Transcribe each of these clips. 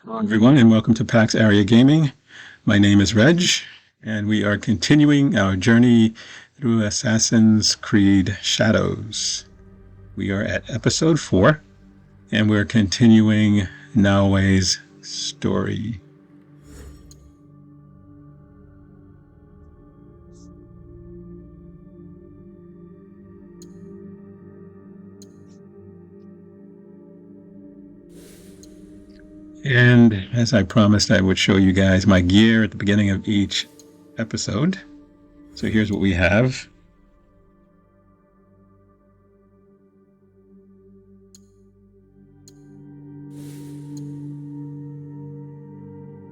Hello, everyone, and welcome to PAX Area Gaming. My name is Reg, and we are continuing our journey through Assassin's Creed Shadows. We are at episode 4, and we're continuing Naoe's story. And as I promised, I would show you guys my gear at the beginning of each episode. So here's what we have.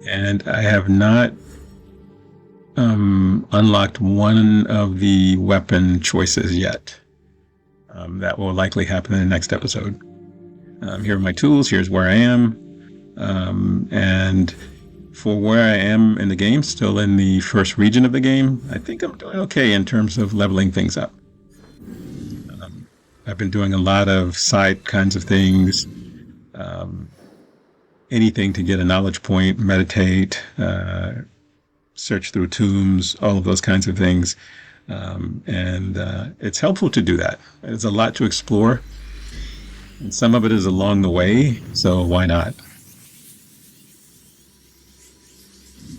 And I have not unlocked one of the weapon choices yet. That will likely happen in the next episode. Here are my tools. Here's where I am. And for where I am in the game, still in the first region of the game, I think I'm doing okay in terms of leveling things up. I've been doing a lot of side kinds of things, anything to get a knowledge point, meditate, search through tombs, all of those kinds of things. And it's helpful to do that. There's a lot to explore, and some of it is along the way, so why not?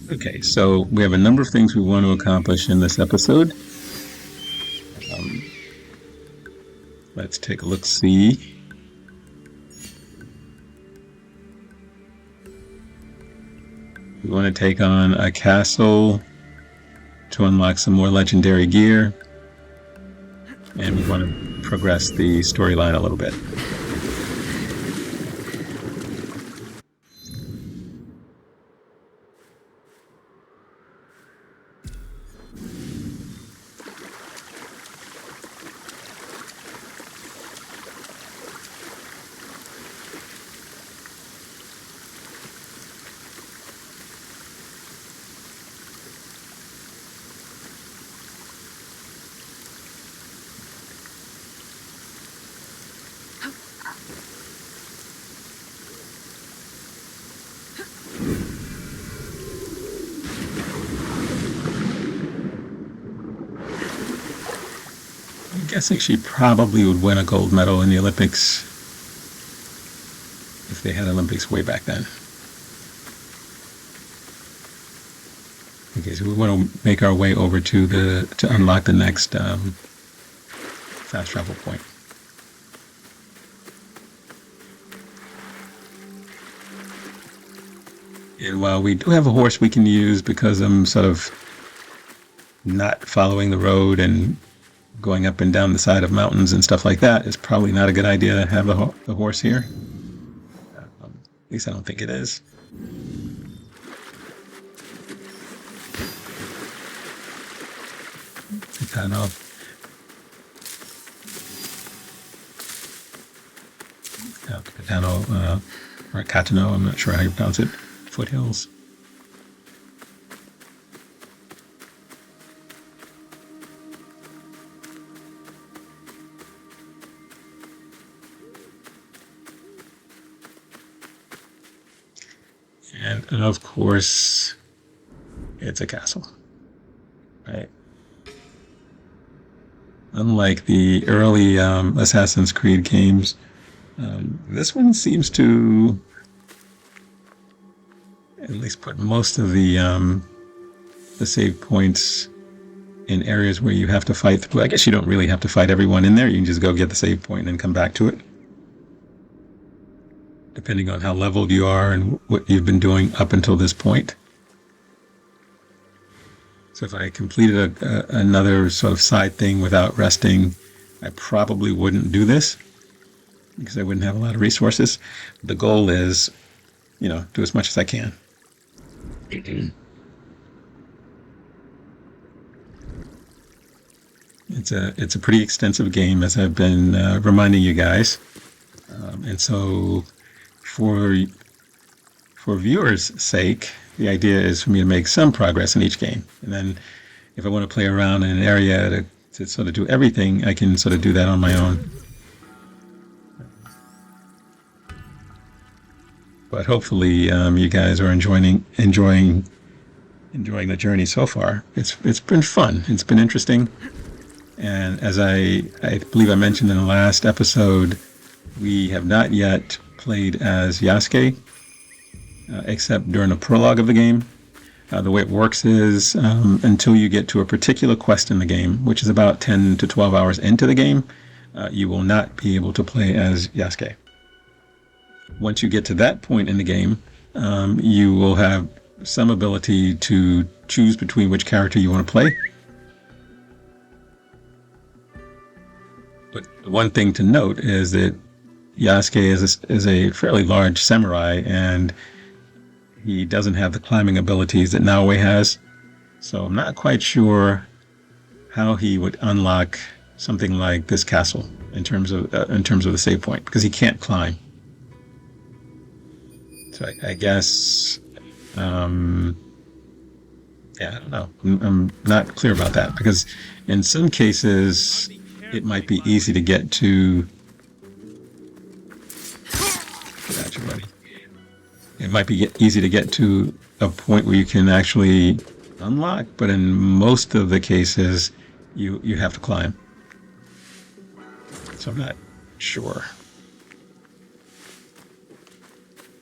Okay, so we have a number of things we want to accomplish in this episode. Let's take a look-see. We want to take on a castle to unlock some more legendary gear, and we want to progress the storyline a little bit. I'm guessing she probably would win a gold medal in the Olympics if they had Olympics way back then. Okay, so we want to make our way over to unlock the next fast travel point. And while we do have a horse we can use, because I'm sort of not following the road and going up and down the side of mountains and stuff like that, it's probably not a good idea to have the horse here. At least I don't think it is. Katano. Katano, or Katano, I'm not sure how you pronounce it. Foothills. And of course, it's a castle, right? Unlike the early Assassin's Creed games, this one seems to at least put most of the save points in areas where you have to fight. Well, I guess you don't really have to fight everyone in there. You can just go get the save point and then come back to it, depending on how leveled you are and what you've been doing up until this point. So if I completed another sort of side thing without resting, I probably wouldn't do this because I wouldn't have a lot of resources. The goal is, do as much as I can. It's a pretty extensive game, as I've been reminding you guys, and so for viewers' sake, the idea is for me to make some progress in each game, and then if I want to play around in an area to sort of do everything, I can sort of do that on my own. But hopefully, you guys are enjoying the journey so far. It's been fun. It's been interesting. And as I believe I mentioned in the last episode, we have not yet played as Yasuke, except during the prologue of the game. The way it works is until you get to a particular quest in the game, which is about 10 to 12 hours into the game, you will not be able to play as Yasuke. Once you get to that point in the game, you will have some ability to choose between which character you want to play. But one thing to note is that Yasuke is a fairly large samurai, and he doesn't have the climbing abilities that Naoe has. So I'm not quite sure how he would unlock something like this castle in terms of the save point, because he can't climb. So I guess, yeah, I don't know. I'm not clear about that, because in some cases it might be easy to get to. Gotcha, buddy. It might be easy to get to a point where you can actually unlock, but in most of the cases, you have to climb. So I'm not sure.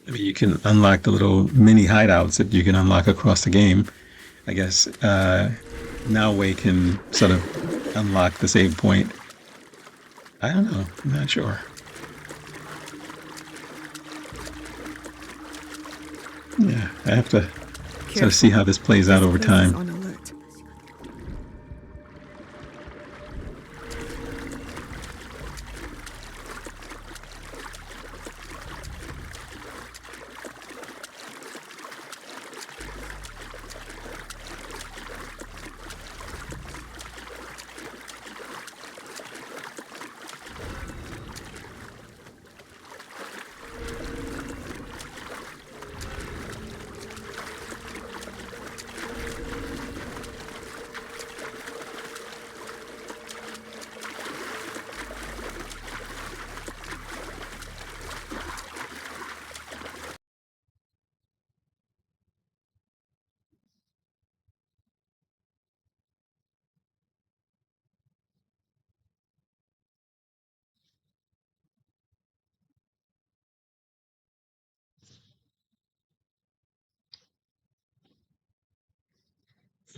I mean, you can unlock the little mini hideouts that you can unlock across the game. I guess Naoe can sort of unlock the save point. I don't know. I'm not sure. Yeah, I have to sort of see how this plays out over time.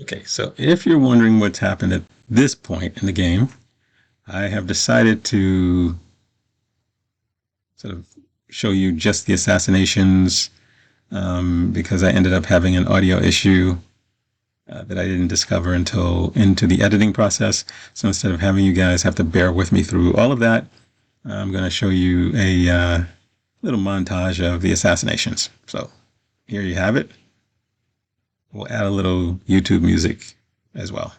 Okay, so if you're wondering what's happened at this point in the game, I have decided to sort of show you just the assassinations, because I ended up having an audio issue that I didn't discover until into the editing process. So instead of having you guys have to bear with me through all of that, I'm going to show you a little montage of the assassinations. So here you have it. We'll add a little YouTube music as well.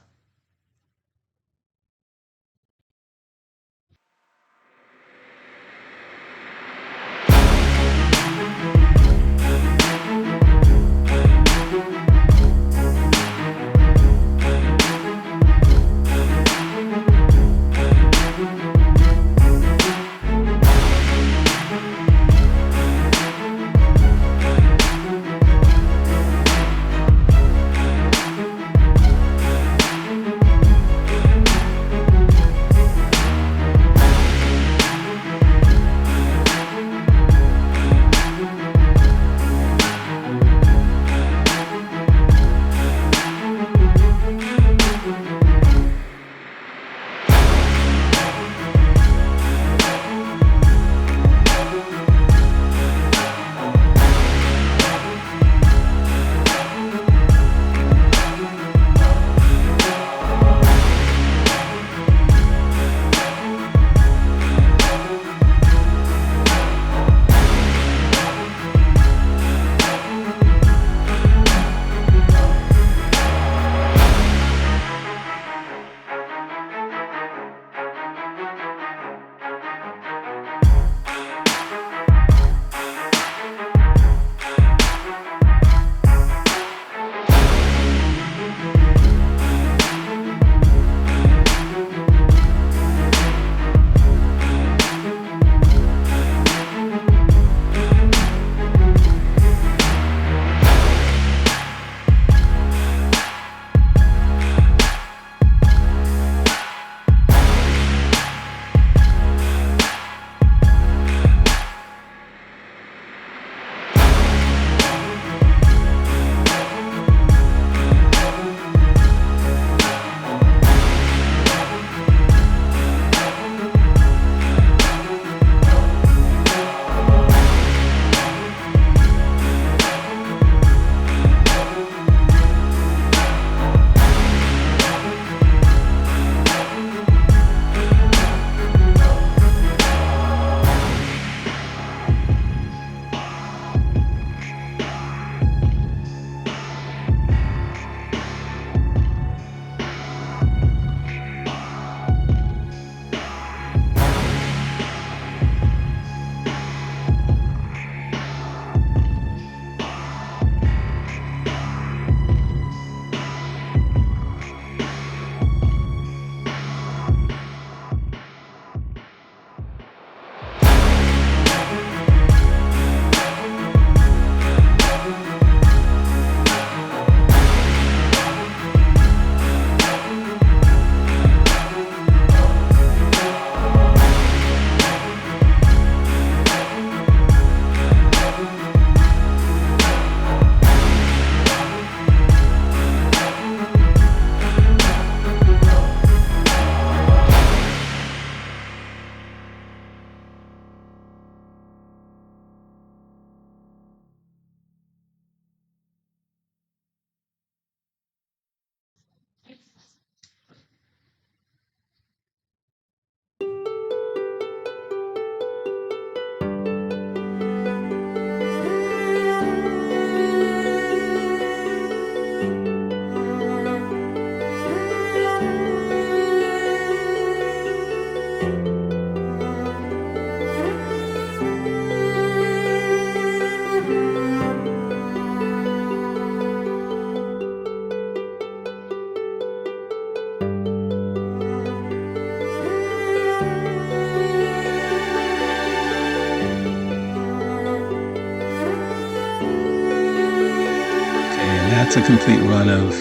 that's a complete run of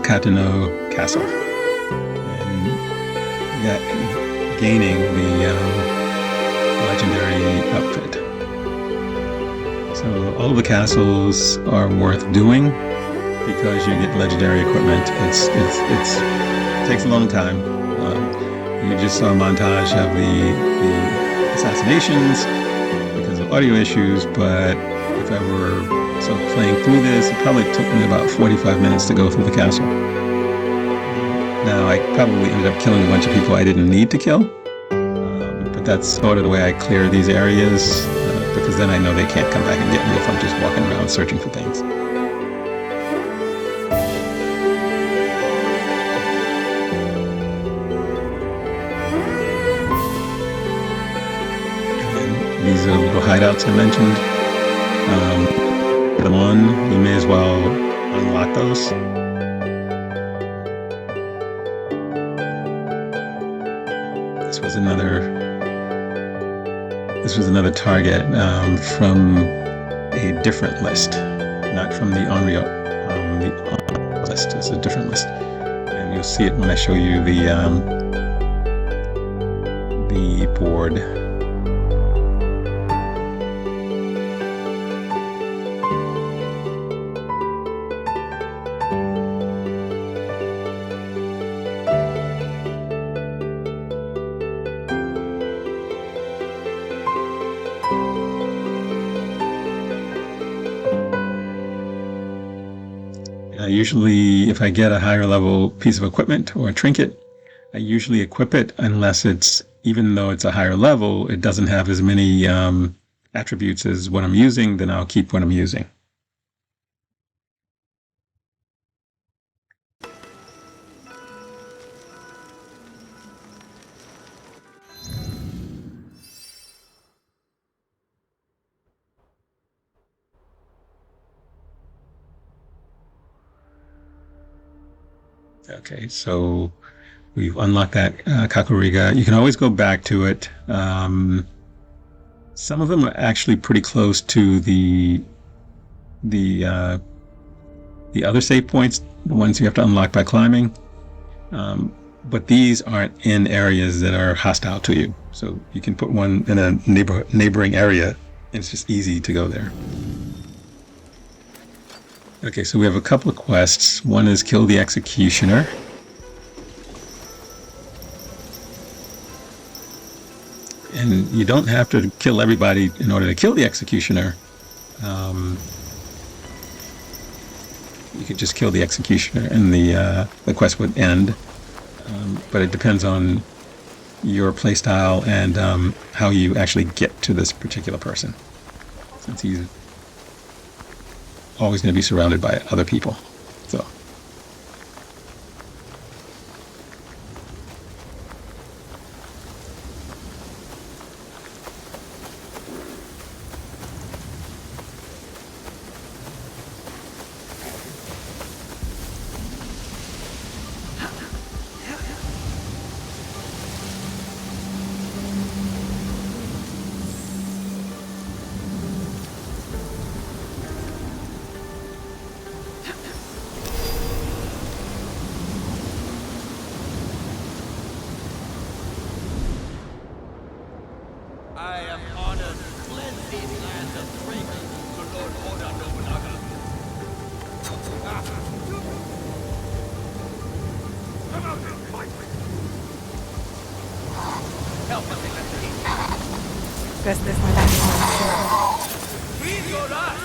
Katano Castle. And gaining the legendary outfit. So all of the castles are worth doing because you get legendary equipment. It takes a long time. You just saw a montage of the assassinations because of audio issues, but if I were playing through this, it probably took me about 45 minutes to go through the castle. Now, I probably ended up killing a bunch of people I didn't need to kill, but that's sort of the way I clear these areas, because then I know they can't come back and get me if I'm just walking around searching for things. And these are the little hideouts I mentioned. Put them on, you may as well unlock those. This was another target from a different list, not from the Onryo. The Onryo list is a different list, and you'll see it when I show you the board. Usually, if I get a higher level piece of equipment or a trinket, I usually equip it unless even though it's a higher level, it doesn't have as many attributes as what I'm using, then I'll keep what I'm using. Okay, so we've unlocked that Kakuriga. You can always go back to it. Some of them are actually pretty close to the other save points, the ones you have to unlock by climbing. But these aren't in areas that are hostile to you. So you can put one in a neighboring area, and it's just easy to go there. Okay, so we have a couple of quests. One is kill the executioner. And you don't have to kill everybody in order to kill the executioner. You could just kill the executioner and the quest would end. But it depends on your playstyle and how you actually get to this particular person, since he's always going to be surrounded by other people. So. I am honored to cleanse these lands of traitors to Lord Oda Nobunaga. Come out and fight! Help us investigate. Gastos madami Please go die!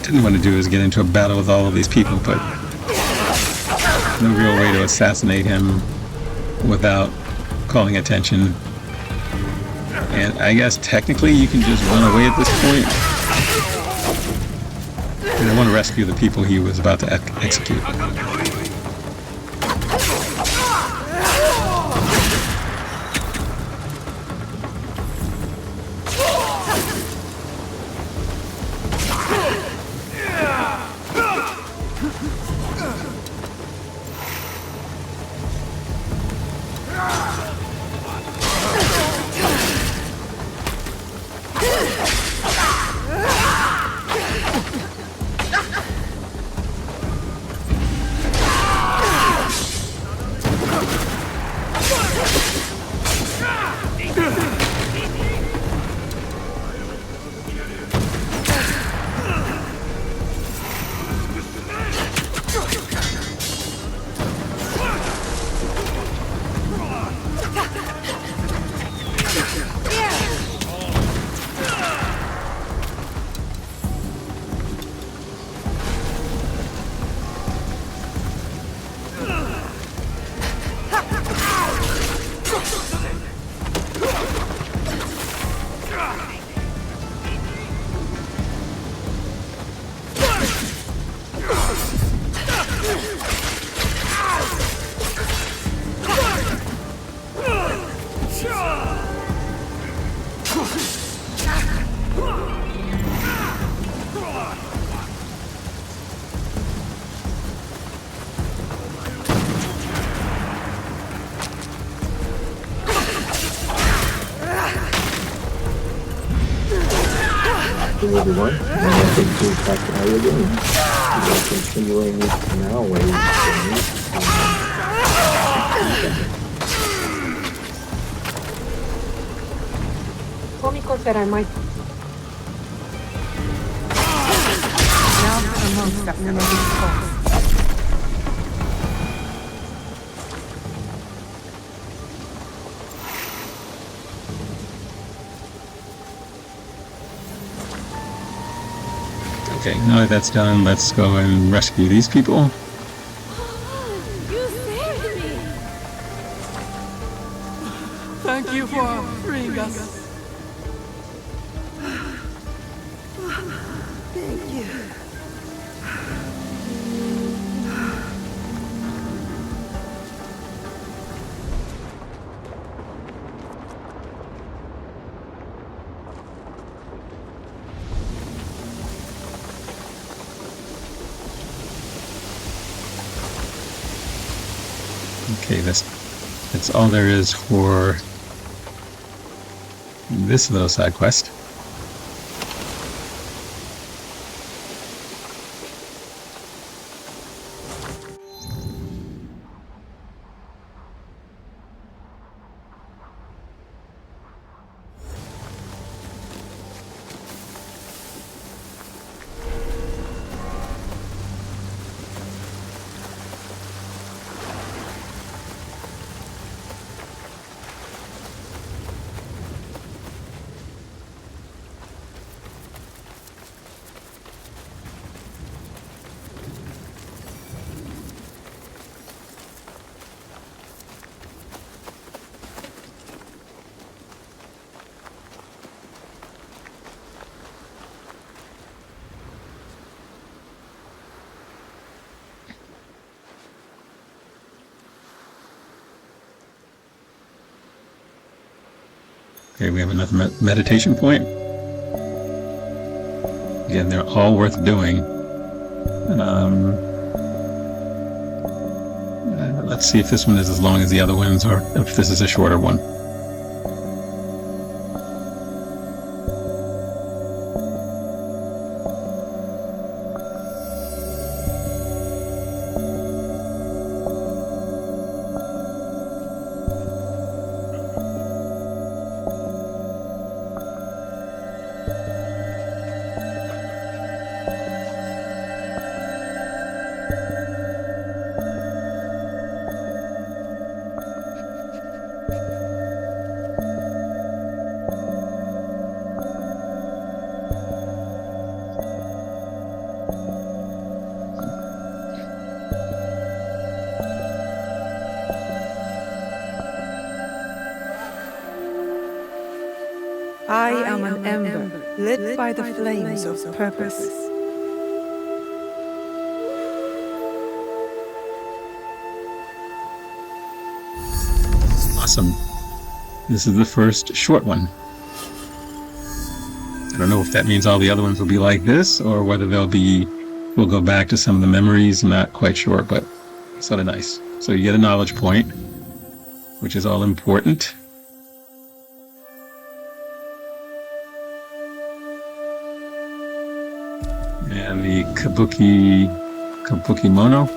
Didn't want to do is get into a battle with all of these people, but no real way to assassinate him without calling attention. And I guess technically you can just run away at this point. And I want to rescue the people he was about to execute. everyone, and welcome to Sakurai again. We are continuing with Naoe's journey. Now amongst the enemy's force. Okay, now that that's done, let's go and rescue these people. You saved me! Thank you for freeing us. Thank you. Okay, that's all there is for this little side quest. Okay, we have another meditation point. Again, they're all worth doing. Let's see if this one is as long as the other ones, or if this is a shorter one. I am an ember, lit by the flames of purpose. Awesome. This is the first short one. I don't know if that means all the other ones will be like this, or whether we'll go back to some of the memories. I'm not quite sure, but it's sort of nice. So you get a knowledge point, which is all important. And the kabuki mono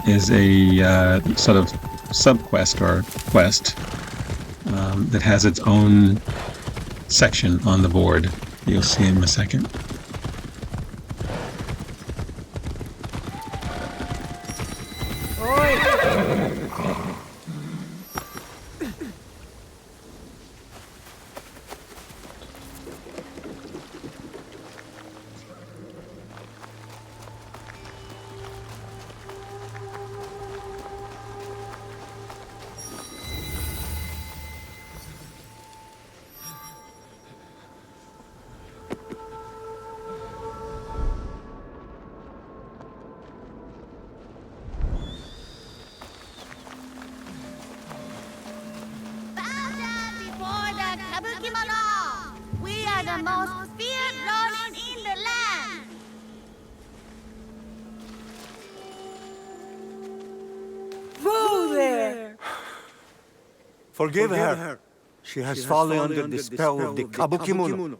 is a sort of sub-quest or quest that has its own section on the board. You'll see in a second. We are the most feared Ronin in the land. Whoa there! Forgive her. She has fallen under the spell of the Kabukimono.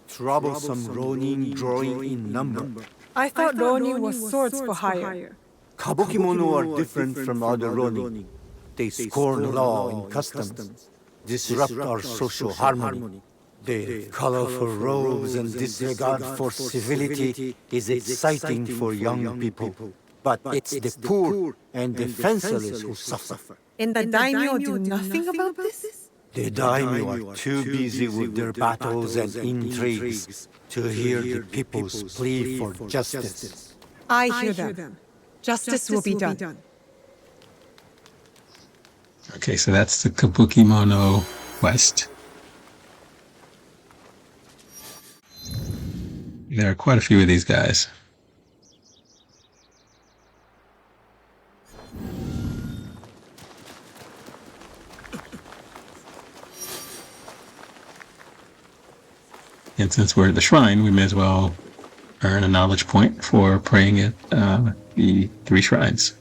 Troublesome Ronin growing in number. I thought Ronin was swords for hire. Kabukimono are different from other Ronin. They scorn law and customs, disrupt our social harmony. Their colorful robes and disregard for civility is exciting for young people. But it's the poor and defenseless who suffer. And the daimyo do nothing about this? The daimyo are too busy with their battles and intrigues to hear the people's plea for justice. I hear them. Justice will be done. Okay, so that's the Kabukimono quest. There are quite a few of these guys. And since we're at the shrine, we may as well earn a knowledge point for praying at the 3 shrines.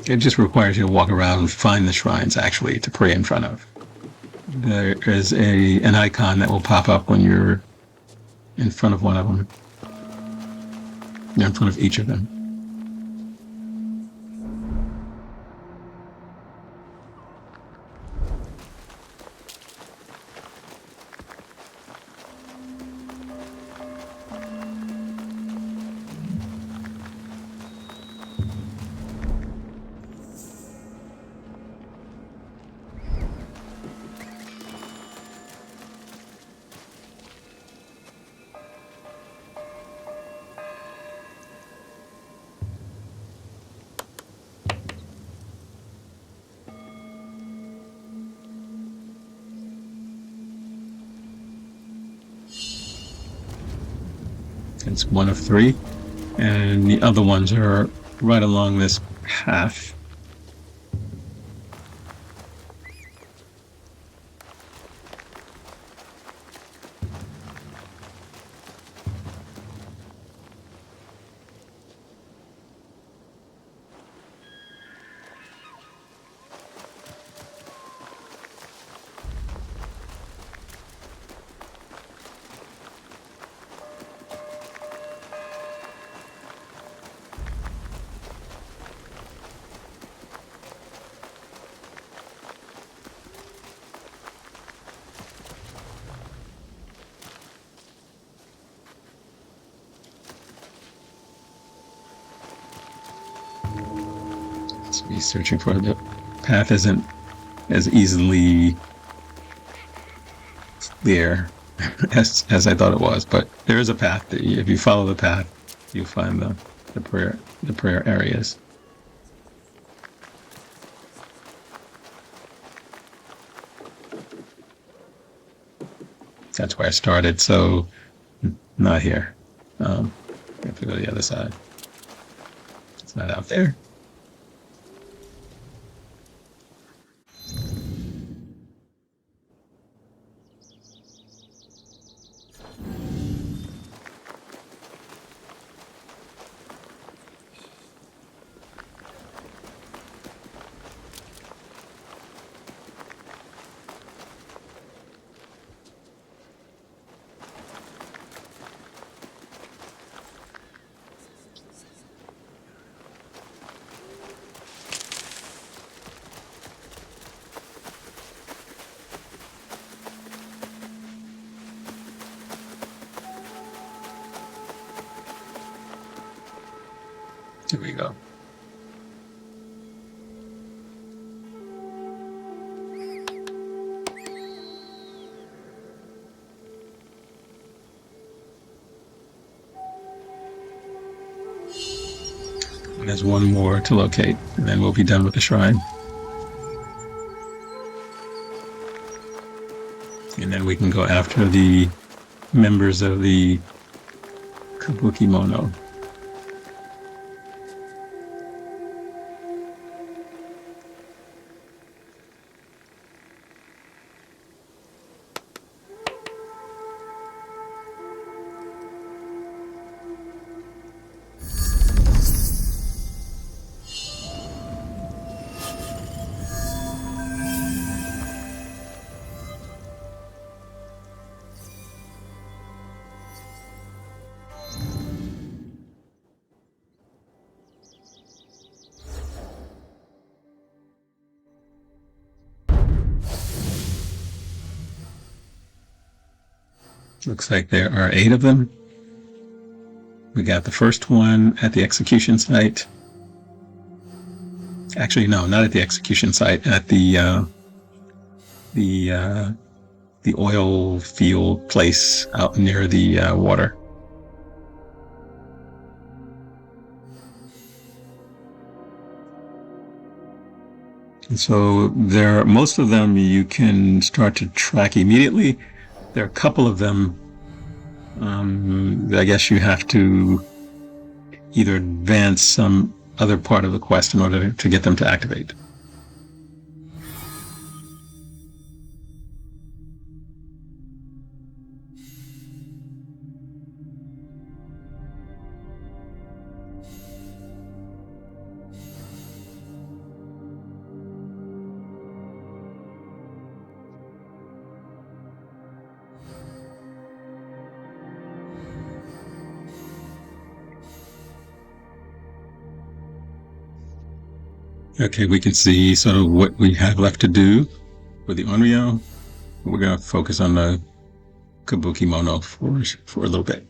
It just requires you to walk around and find the shrines, actually, to pray in front of. There is an icon that will pop up when you're in front of one of them. You're in front of each of them. It's one of 3, and the other ones are right along this path. So be searching for the path isn't as easily clear as I thought it was, but there is a path that if you follow the path, you'll find the prayer areas. That's where I started, so not here. I have to go to the other side. It's not out there. Here we go. And there's one more to locate, and then we'll be done with the shrine. And then we can go after the members of the Kabukimono. Looks like there are 8 of them. We got the first one at the execution site. Actually, no, not at the execution site. At the oil field place out near the water. And so most of them you can start to track immediately. There are a couple of them. I guess you have to either advance some other part of the quest in order to get them to activate. Okay, we can see sort of what we have left to do for the Onryo. We're going to focus on the Kabuki Mono for a little bit.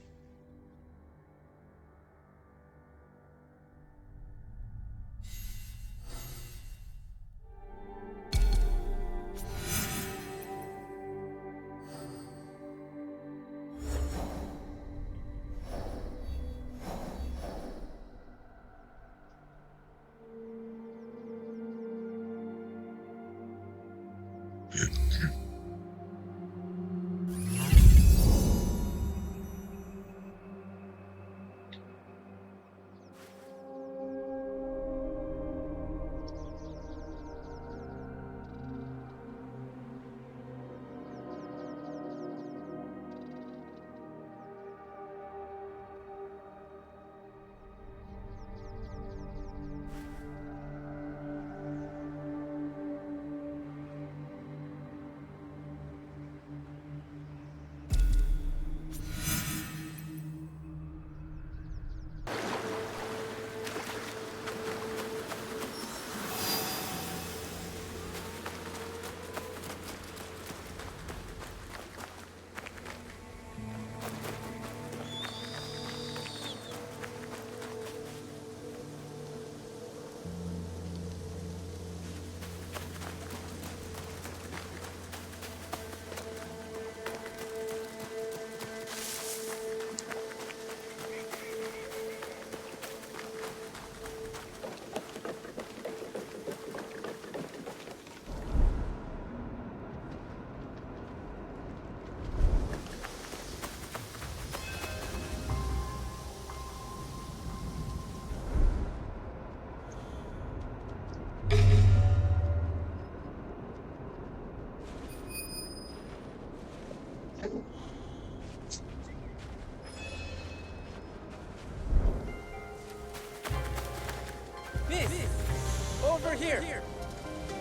Over here.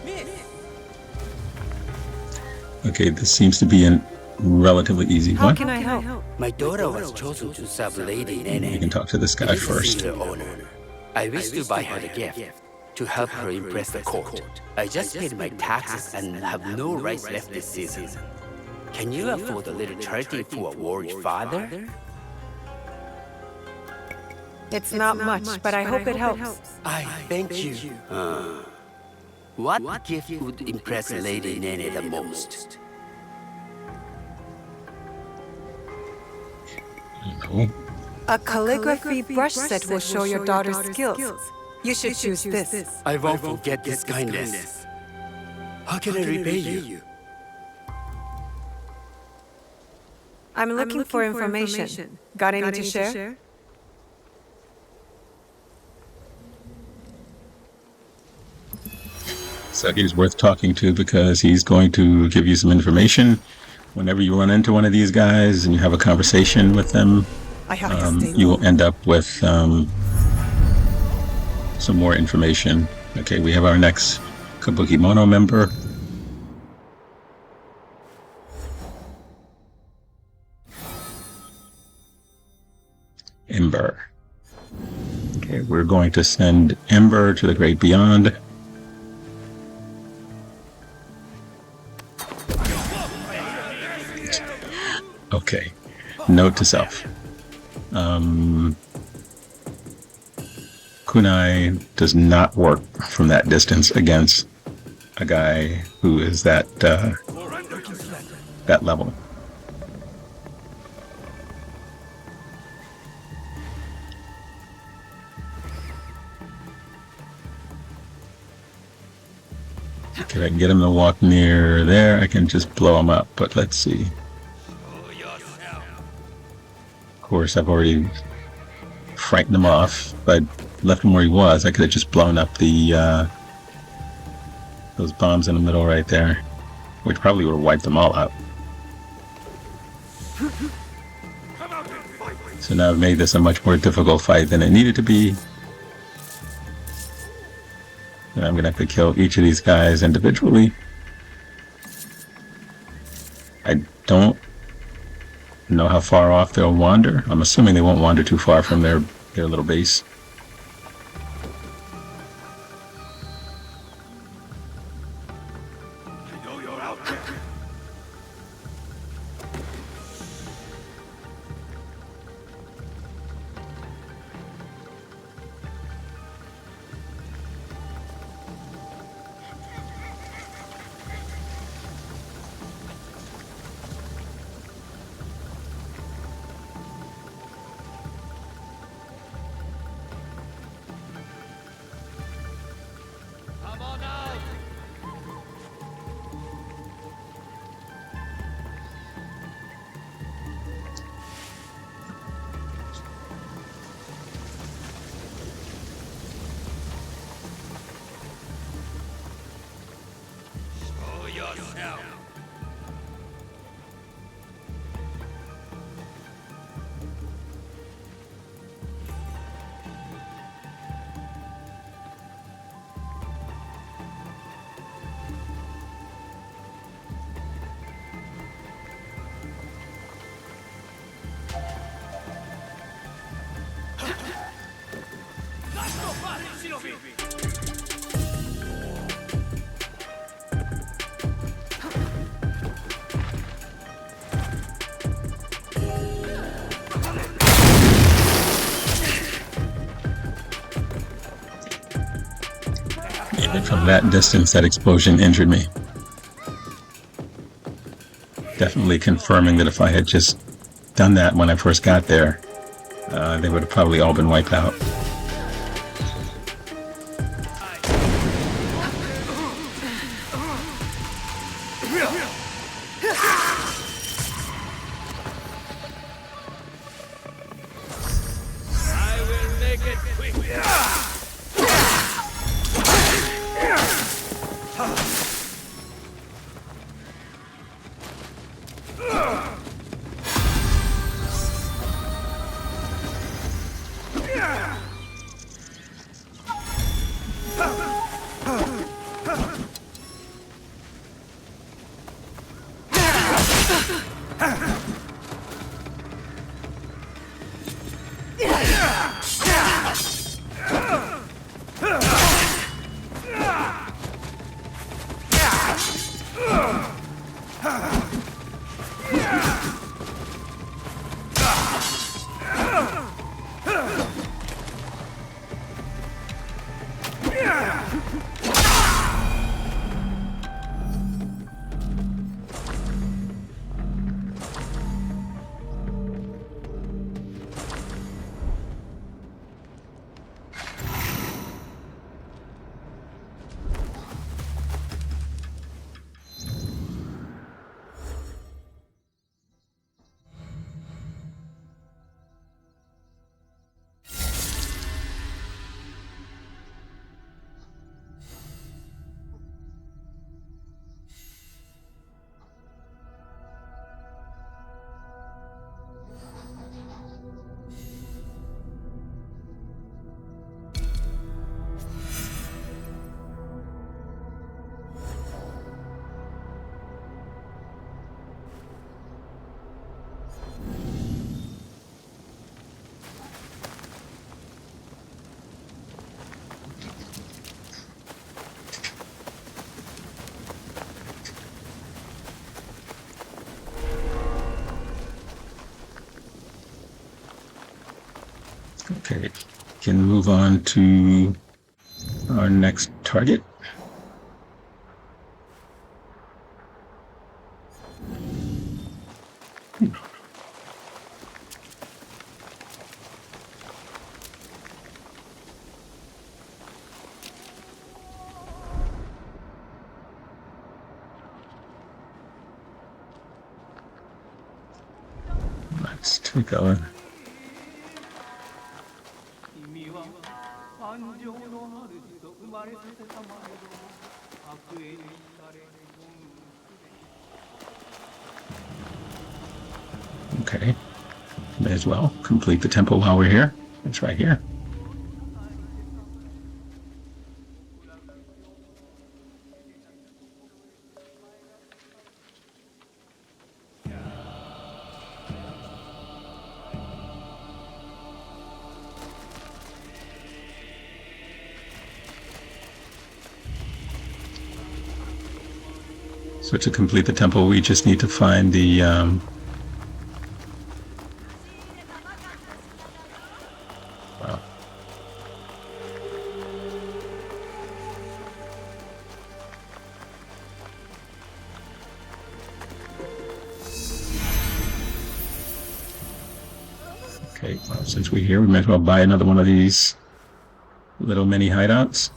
Miss. Okay, this seems to be a relatively easy How one. can I help? My daughter was chosen to serve Lady You Nene. can talk to this guy first. Honor. I wish to buy her a gift to help her impress the court. I just paid my taxes and have no rights left this season. Can you afford a little charity for a worried father? It's not much, but I hope it helps. I thank you. What gift would impress Lady Nene the most? No. A calligraphy brush set will show your daughter's skills. You should choose this. I won't forget this kindness. How can I repay you? I'm looking for information. Got any to share? So he's worth talking to because he's going to give you some information. Whenever you run into one of these guys and you have a conversation with them, I have to stay you low. will end up with some more information. Okay, we have our next Kabuki Mono member. Ember. Okay, we're going to send Ember to the great beyond. Okay, note to self. Kunai does not work from that distance against a guy who is that level. Okay, I can get him to walk near there. I can just blow him up, but let's see. Of course, I've already frightened him off. If I'd left him where he was, I could have just blown up the those bombs in the middle right there, which probably would have wiped them all out. So now I've made this a much more difficult fight than it needed to be. And I'm going to have to kill each of these guys individually. I don't know how far off they'll wander. I'm assuming they won't wander too far from their little base. Come on out! Show yourself! Even from that distance, that explosion injured me. Definitely confirming that if I had just done that when I first got there, they would have probably all been wiped out. I will make it quick. Okay, can move on to our next target. Let's take a okay. May as well complete the temple while we're here. It's right here. So to complete the temple, we just need to find the wow. Okay, well, since we're here, we might as well buy another one of these little mini hideouts.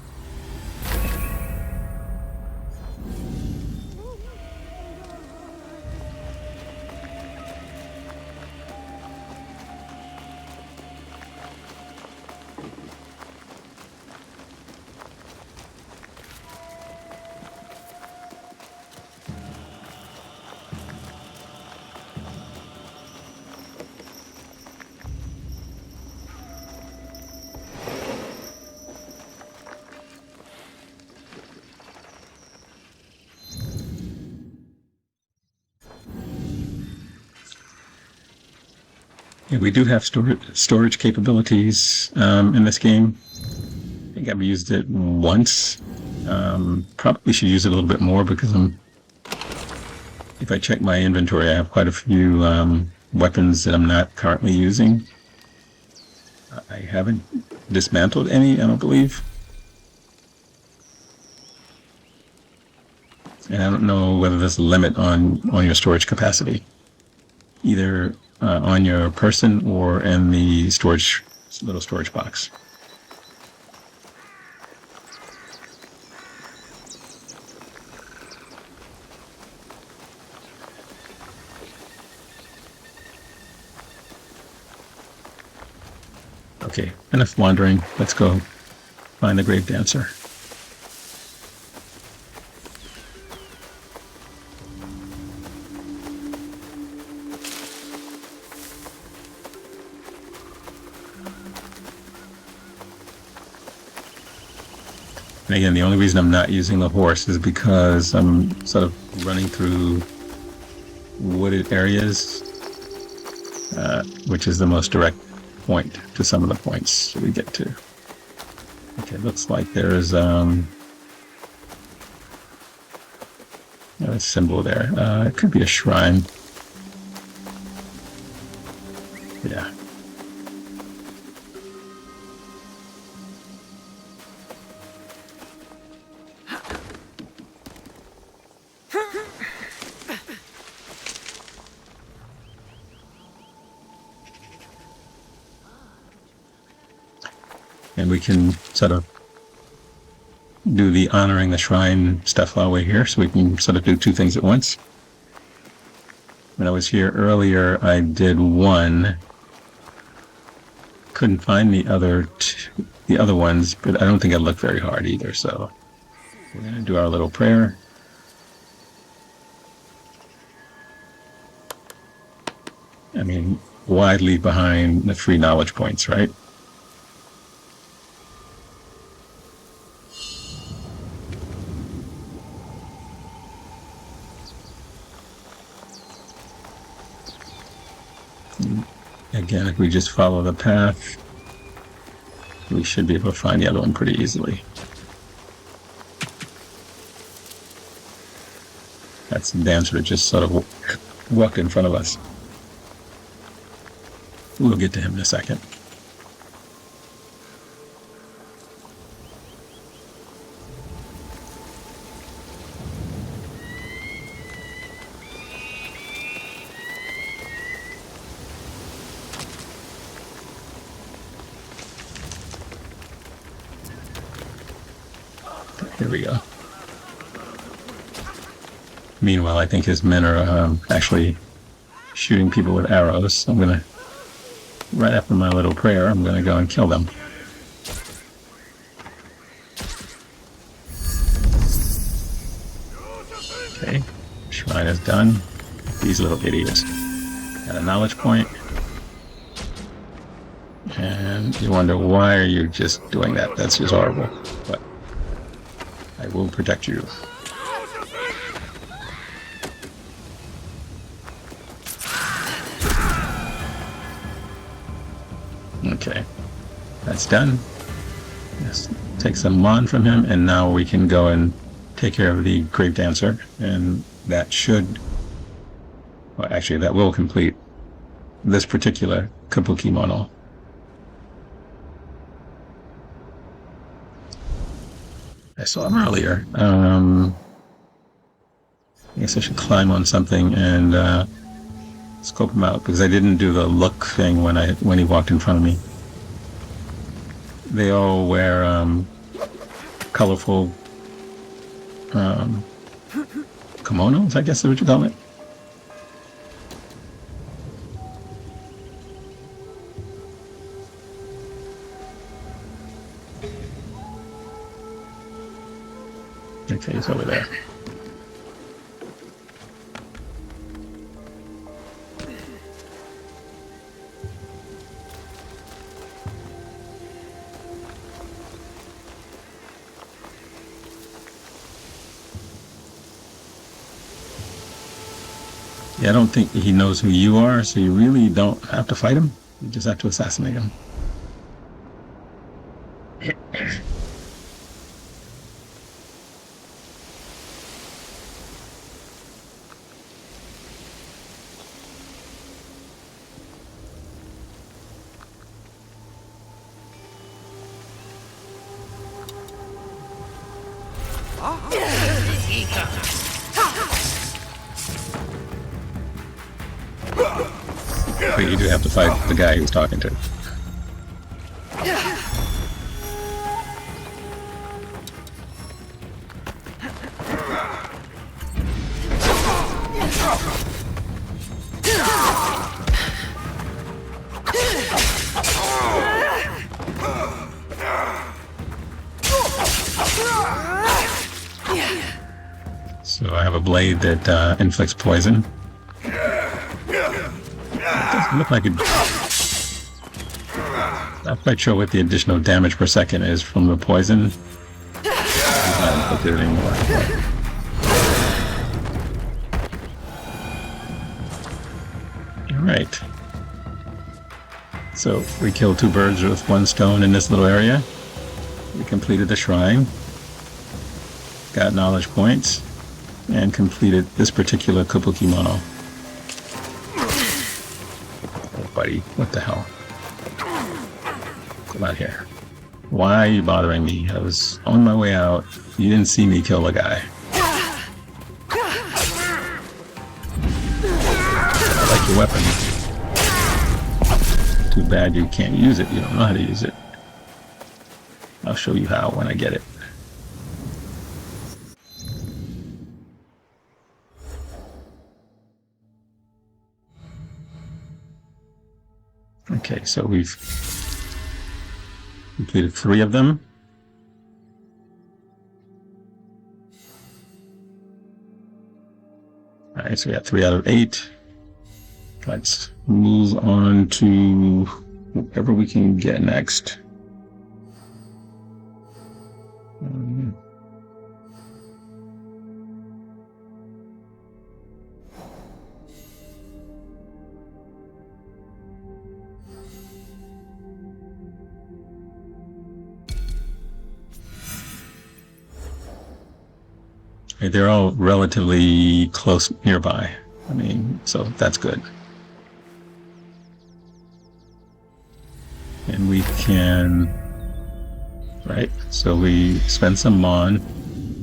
Yeah, we do have storage capabilities in this game. I think I've used it once. Probably should use it a little bit more because if I check my inventory, I have quite a few weapons that I'm not currently using. I haven't dismantled any, I don't believe. And I don't know whether there's a limit on your storage capacity, either on your person or in the little storage box. Okay, enough wandering. Let's go find the grave dancer. And again, the only reason I'm not using the horse is because I'm sort of running through wooded areas, which is the most direct point to some of the points that we get to. Okay, looks like there is a symbol there. It could be a shrine. Yeah. And we can sort of do the honoring the shrine stuff while we're here, so we can sort of do two things at once. When I was here earlier, I did one. Couldn't find the other ones, but I don't think I looked very hard either, so we're going to do our little prayer. I mean, why leave behind the free knowledge points, right? Again, if we just follow the path, we should be able to find the other one pretty easily. That's the dancer that just sort of walked in front of us. We'll get to him in a second. Here we go. Meanwhile, I think his men are actually shooting people with arrows. I'm gonna, right after my little prayer, I'm gonna go and kill them. Okay, shrine is done. These little idiots. Got a knowledge point. And you wonder, why are you just doing that? That's just horrible. But I will protect you. Okay, that's done. Let's take some mon from him, and now we can go and take care of the grave dancer, and that should, well, actually, that will complete this particular kabuki mono. I saw him earlier. I guess I should climb on something and scope him out, because I didn't do the look thing when he walked in front of me. They all wear colorful kimonos, I guess is what you call it. Okay, he's over there. Yeah, I don't think he knows who you are, so you really don't have to fight him. You just have to assassinate him. But you do have to fight the guy he's talking to. So I have a blade that inflicts poison. Doesn't look like it. Not quite sure what the additional damage per second is from the poison. I'm not inflicted anymore. Alright. So we killed 2 birds with 1 stone in this little area. We completed the shrine. Got knowledge points. And completed this particular kabuki mono. Buddy, what the hell? Come out here. Why are you bothering me? I was on my way out. You didn't see me kill a guy. I like your weapon. Too bad you can't use it. You don't know how to use it. I'll show you how when I get it. Okay, so we've completed 3 of them. Alright, so we got 3 out of 8. Let's move on to whatever we can get next. They're all relatively close nearby. I mean, so that's good. And we can, right? So we spend some mon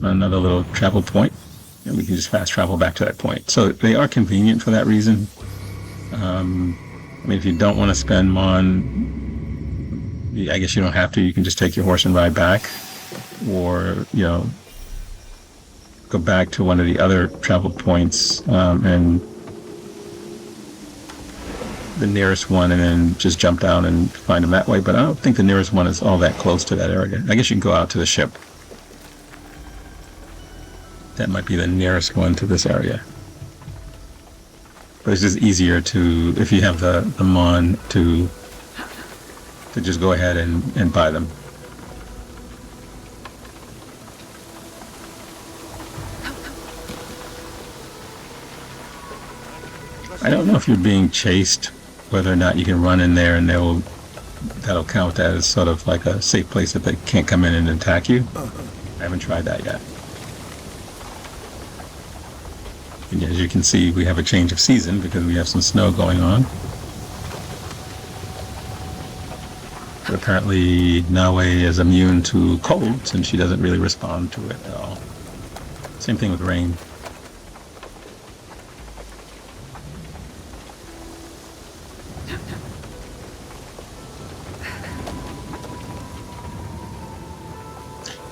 on another little travel point, and we can just fast travel back to that point. So they are convenient for that reason. I mean, if you don't want to spend mon, I guess you don't have to. You can just take your horse and ride back. or go back to one of the other travel points and the nearest one, and then just jump down and find them that way. But I don't think the nearest one is all that close to that area. I guess you can go out to the ship. That might be the nearest one to this area. But it's just easier to, if you have the mon, to just go ahead and buy them. I don't know if you're being chased, whether or not you can run in there and that'll count as sort of like a safe place that they can't come in and attack you. I haven't tried that yet. And as you can see, we have a change of season because we have some snow going on. But apparently Naoe is immune to cold since she doesn't really respond to it at all. Same thing with rain.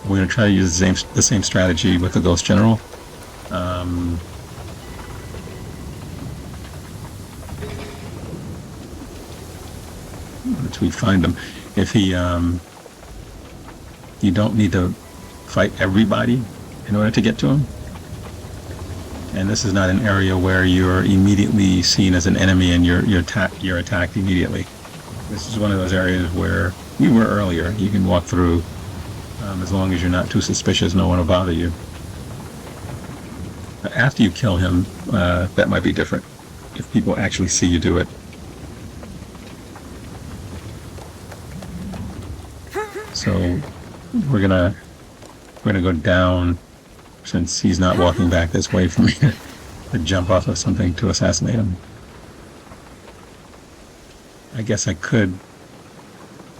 We're going to try to use the same strategy with the Ghost General. Once we find him, if he, you don't need to fight everybody in order to get to him. And this is not an area where you're immediately seen as an enemy and you're attacked immediately. This is one of those areas where we were earlier. You can walk through. As long as you're not too suspicious, no one will bother you. After you kill him, that might be different. If people actually see you do it. So we're gonna go down, since he's not walking back this way for me to jump off of something to assassinate him. I guess I could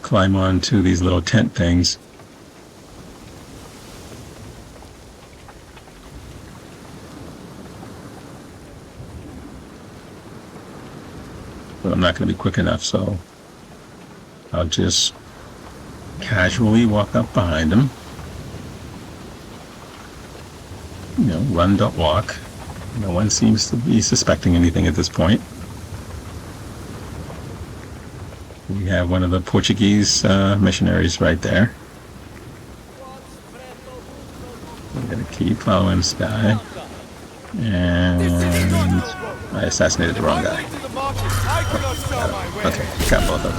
climb onto these little tent things. But I'm not going to be quick enough, so I'll just casually walk up behind him. Run, don't walk. No one seems to be suspecting anything at this point. We have one of the Portuguese missionaries right there. I'm going to keep following this guy. And I assassinated the wrong guy. Okay, got both of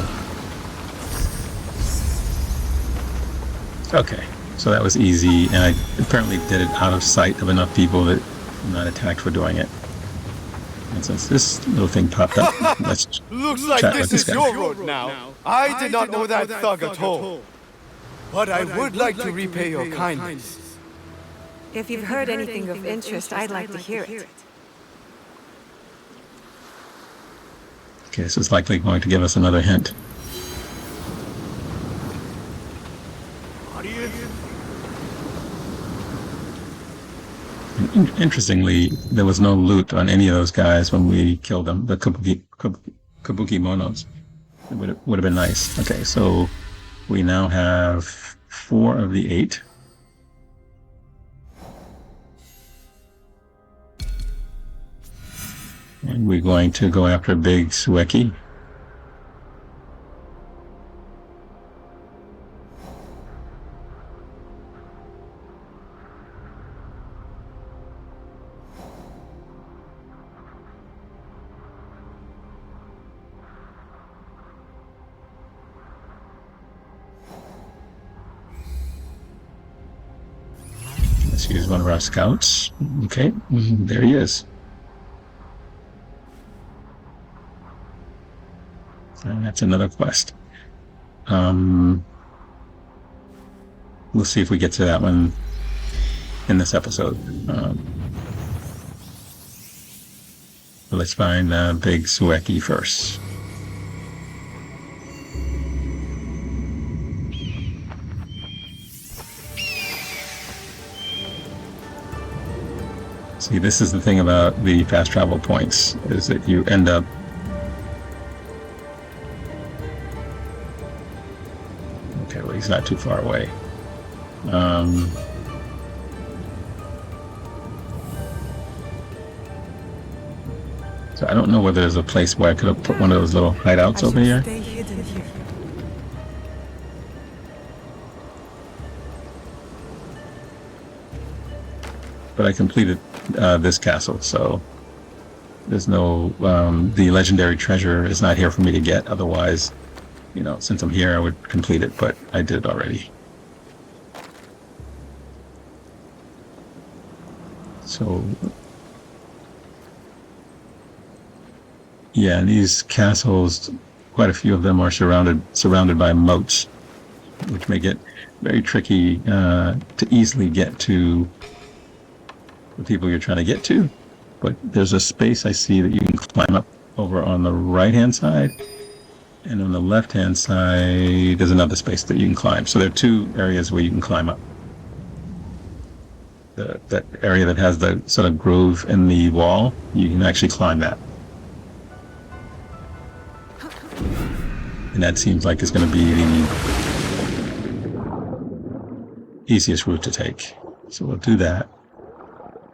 them. Okay, so that was easy, and I apparently did it out of sight of enough people that I'm not attacked for doing it. And since this little thing popped up, let's Looks like chat this with this is guy. your road now. I did not know that thug at all. But I would like to repay your kindness. If you've heard anything of interest, I'd like to hear it. Okay, this is likely going to give us another hint. Interestingly, there was no loot on any of those guys when we killed them, the Kabuki Monos. It would have been nice. Okay, so we now have 4 of the 8. And we're going to go after Big Sueki. Let's use one of our scouts. Okay, there he is. And that's another quest. We'll see if we get to that one in this episode. But let's find Big Sueki first. See, this is the thing about the fast travel points, is that you end up okay, well, he's not too far away. So I don't know whether there's a place where I could have put one of those little hideouts I over should here. stay hidden here. But I completed this castle, so there's no the legendary treasure is not here for me to get. Otherwise, you know, since I'm here, I would complete it, but I did already. So yeah, and these castles, quite a few of them are surrounded by moats, which make it very tricky to easily get to the people you're trying to get to. But there's a space I see that you can climb up over on the right-hand side, and on the left-hand side there's another space that you can climb. So there are two areas where you can climb up. That area that has the sort of groove in the wall, you can actually climb that. And that seems like it's going to be the easiest route to take. So we'll do that.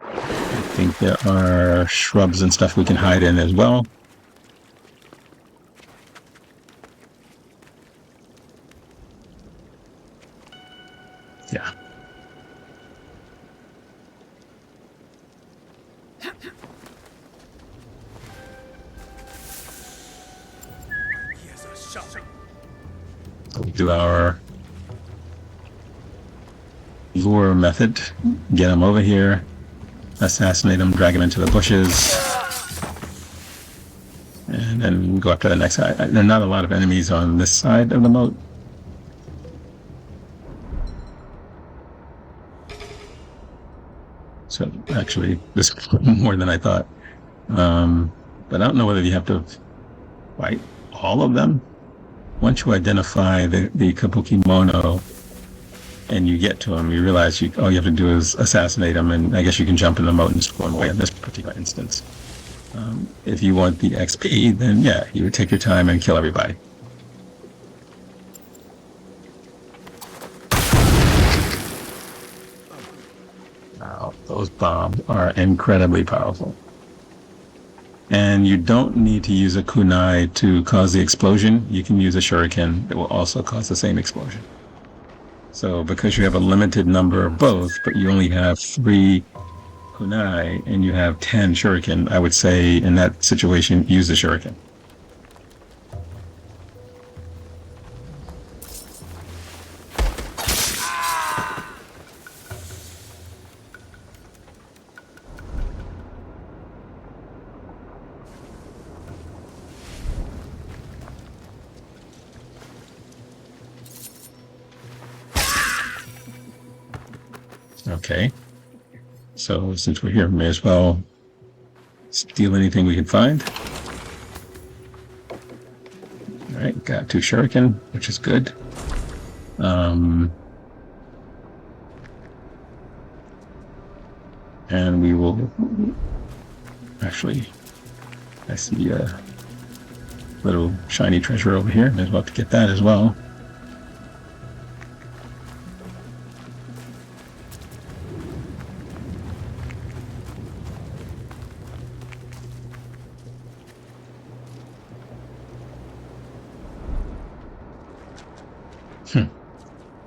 I think there are shrubs and stuff we can hide in as well. Yeah. So we'll do our lure method. Get them over here. Assassinate them, drag them into the bushes, and then go up to the next side. There are not a lot of enemies on this side of the moat. So actually, this is more than I thought. But I don't know whether you have to fight all of them. Once you identify the kabuki mono, and you get to them, you realize all you have to do is assassinate them, and I guess you can jump in the moat and spawn away in this particular instance. If you want the XP, then yeah, you would take your time and kill everybody. Wow, those bombs are incredibly powerful. And you don't need to use a kunai to cause the explosion. You can use a shuriken that will also cause the same explosion. So because you have a limited number of both, but you only have 3 kunai and you have 10 shuriken, I would say in that situation, use the shuriken. Okay, so since we're here, may as well steal anything we can find. All right, got 2 shuriken, which is good. And we will actually, I see a little shiny treasure over here. May as well get that as well.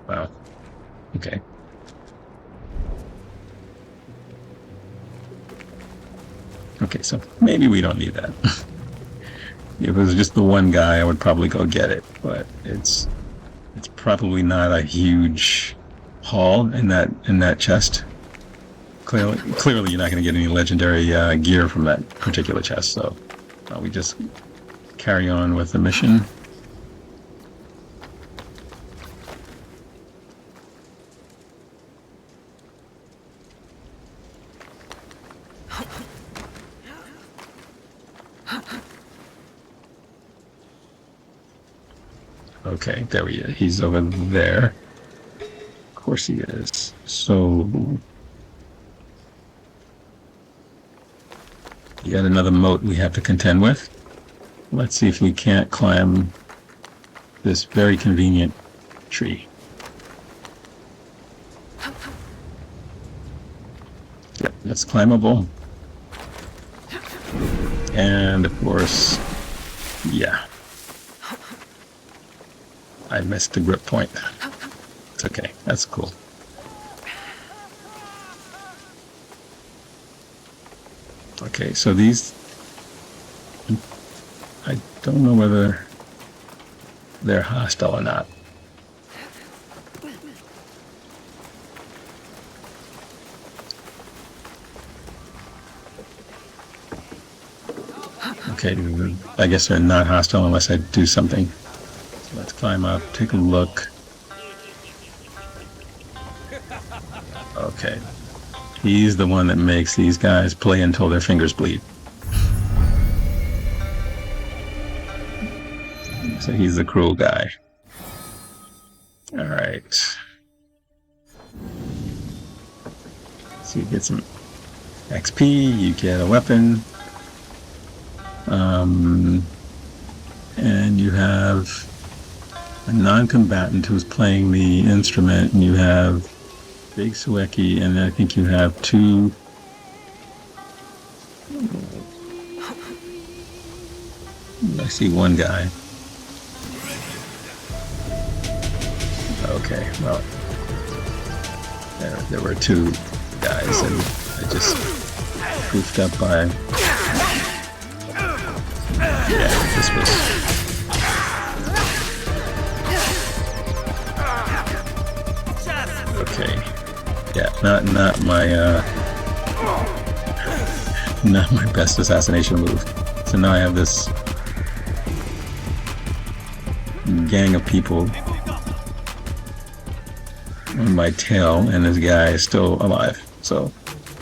Wow. Okay. Okay, so maybe we don't need that. If it was just the one guy, I would probably go get it, but it's probably not a huge haul in that chest. Clearly you're not going to get any legendary gear from that particular chest, so we just carry on with the mission. Okay, there he is. He's over there. Of course he is. So, yet another moat we have to contend with. Let's see if we can't climb this very convenient tree. Yep, that's climbable. And of course, yeah. I missed the grip point. It's okay. That's cool. Okay, so these... I don't know whether they're hostile or not. Okay, I guess they're not hostile unless I do something. So let's climb up, take a look. Okay. He's the one that makes these guys play until their fingers bleed. So he's the cruel guy. Alright. So you get some XP, you get a weapon. And you have a non-combatant who's playing the instrument, and you have Big Sueki, and I think you have two... I see one guy. Okay, well, there were two guys, and I just goofed up by... Yeah, this was... Okay. Yeah, not my best assassination move. So now I have this gang of people on my tail, and this guy is still alive. So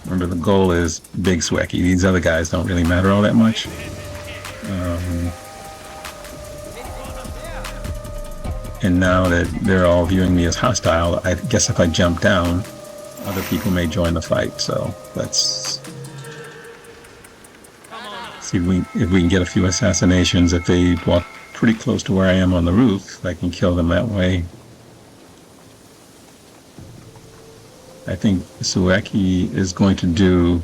remember, the goal is Big Sueki. These other guys don't really matter all that much. And now that they're all viewing me as hostile, I guess if I jump down, other people may join the fight. So let's see if we can get a few assassinations. If they walk pretty close to where I am on the roof, I can kill them that way. I think Sueki is going to do...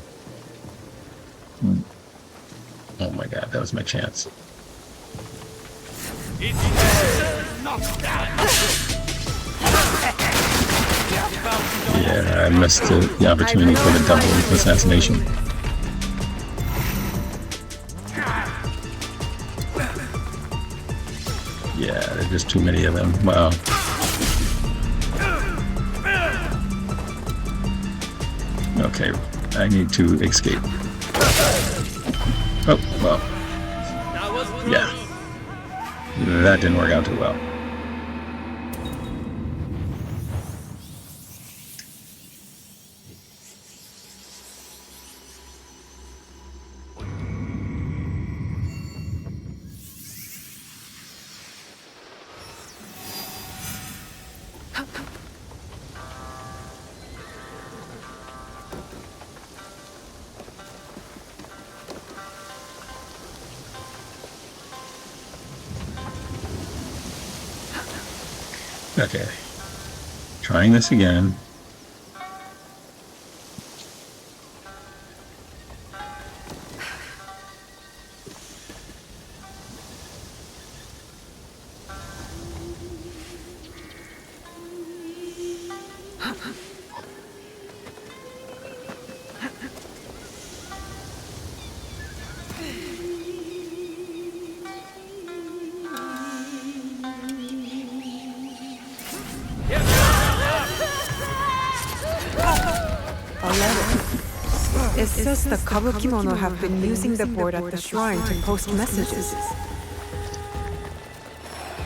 Oh my god, that was my chance. Yeah, I missed the opportunity for the double assassination. Yeah, there's just too many of them. Wow. Okay, I need to escape. Oh, well. Yeah. That didn't work out too well. Okay, trying this again. It says the Kabukimono have been using the board at the shrine to post messages.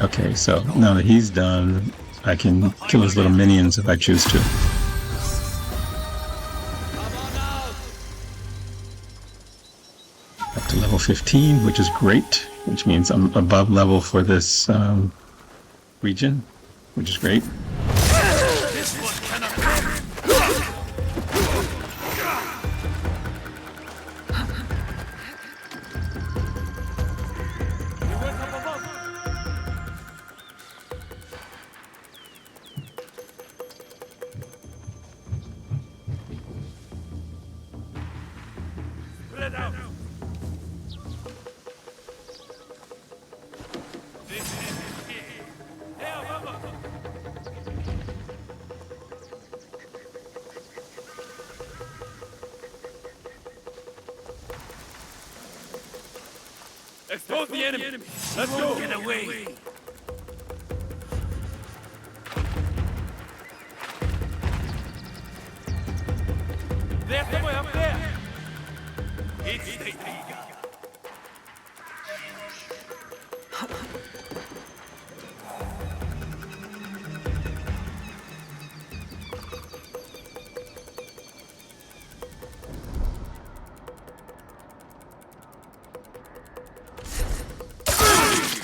Okay, so now that he's done, I can kill his little minions if I choose to. Up to level 15, which is great, which means I'm above level for this region, which is great. Expose the enemy. Let's go. Get away. There's someone up there. It's the tiger.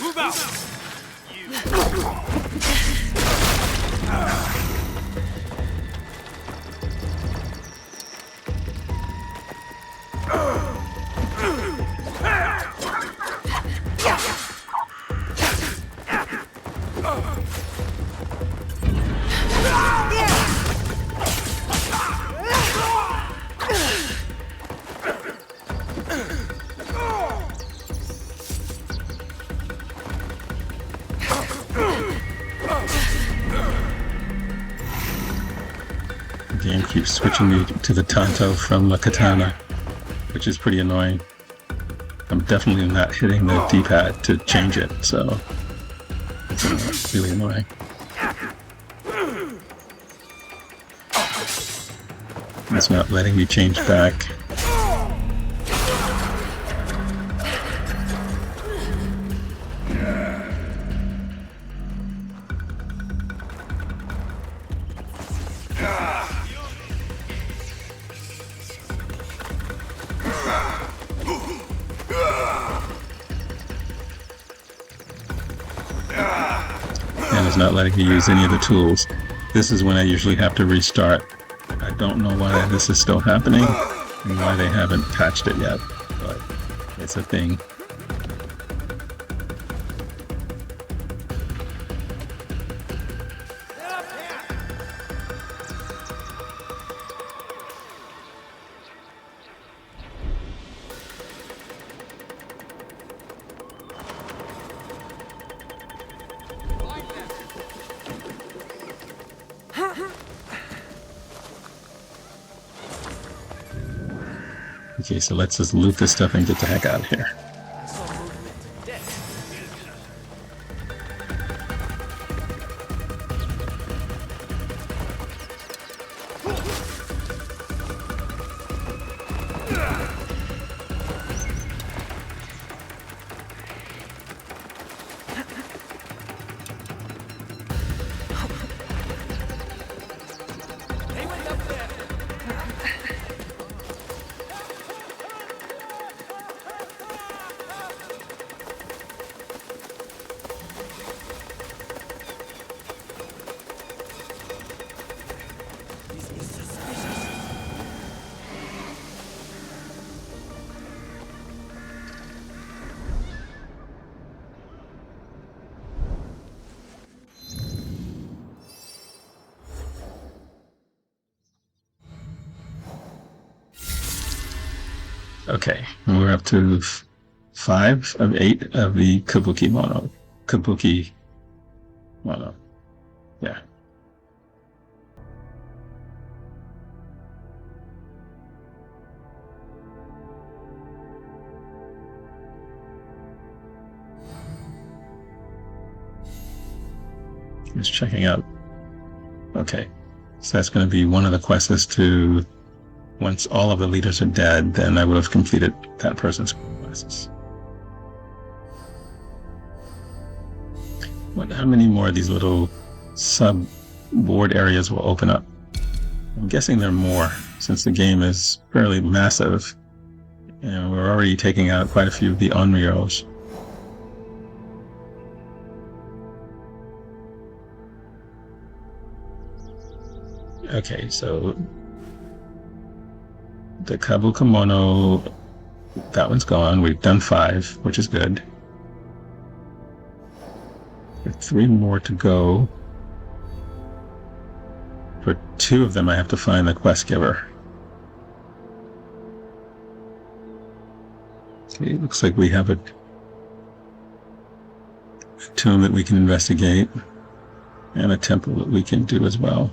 Move out. The game keeps switching me to the Tanto from the katana, which is pretty annoying. I'm definitely not hitting the D-pad to change it, so it's really annoying. It's not letting me change back. And it's not letting me use any of the tools. This is when I usually have to restart. I don't know why this is still happening and why they haven't patched it yet, but it's a thing. Okay, so let's just loot this stuff and get the heck out of here. Okay, we're up to 5 of 8 of the Kabuki mono. Kabuki mono. Yeah. Just checking out. Okay, so that's going to be one of the quests is to, once all of the leaders are dead, then I would have completed that person's quests. How many more of these little sub-board areas will open up? I'm guessing there are more, since the game is fairly massive. And we're already taking out quite a few of the Onryos. Okay, so the Kabukamono, that one's gone. We've done 5, which is good. There are 3 more to go. For 2 of them, I have to find the quest giver. Okay, it looks like we have a tomb that we can investigate and a temple that we can do as well.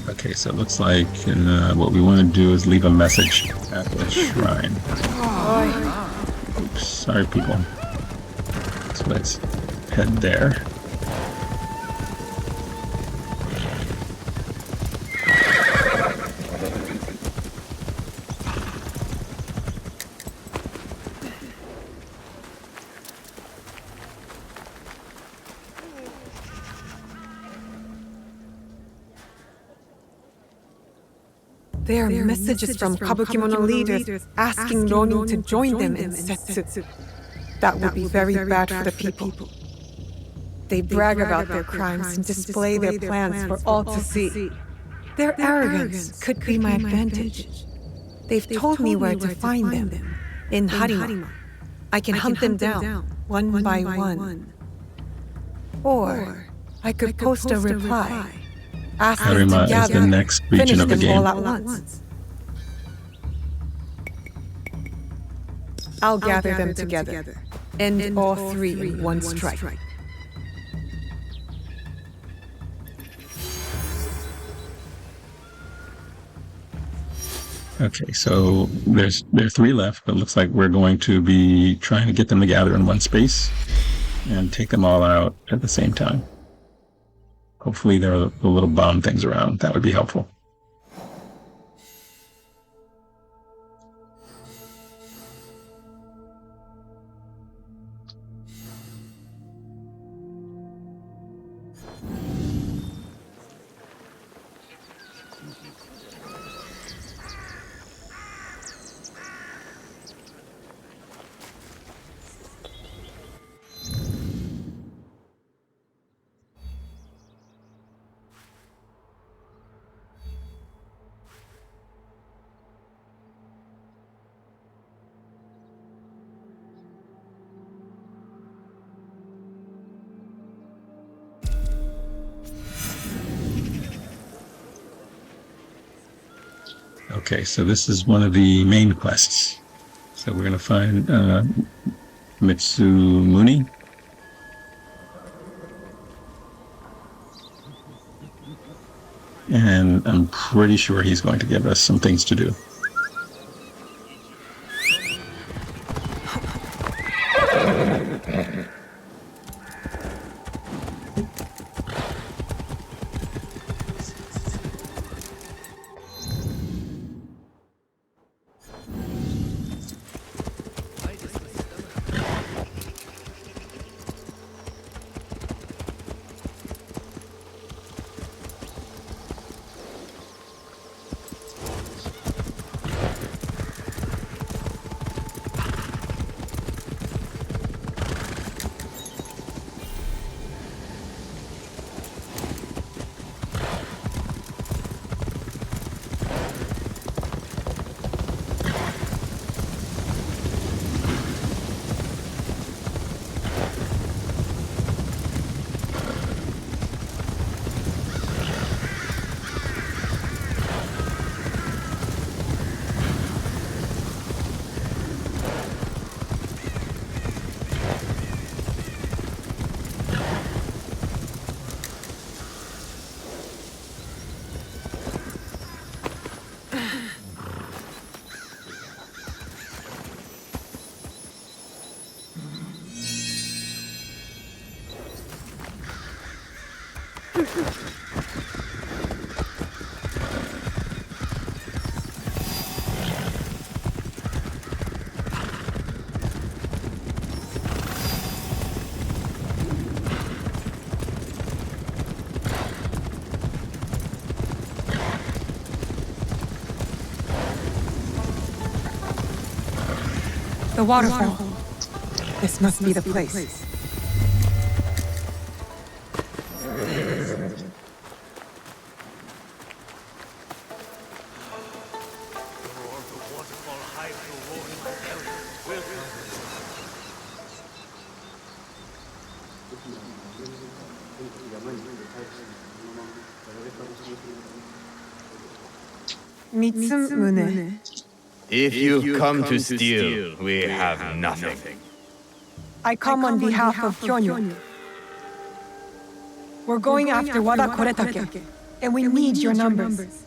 Okay, so it looks like what we want to do is leave a message at the shrine. Oops, sorry people. So let's head there. There are messages from Kabukimono leaders asking Ronin to join them in Setsu. That would be very bad for the people. They brag about their crimes and display their plans for all to see. Their arrogance could be my advantage. They've told me where to find them, in Harima. I can hunt them down, one by one. Or I could post a reply. Ask them Harima to is gather, the next region finish of the them game. all at once. I'll gather them together. End all three in one strike. Okay, so there are three left, but it looks like we're going to be trying to get them to gather in one space and take them all out at the same time. Hopefully there are the little bomb things around. That would be helpful. Okay, so this is one of the main quests. So we're going to find Mitsumuni. And I'm pretty sure he's going to give us some things to do. The waterfall. This must be the place. Mitsumune. If you've come to steal, we have nothing. I come on behalf of Kyonyo. We're going after Wada Koretake, and we need your numbers.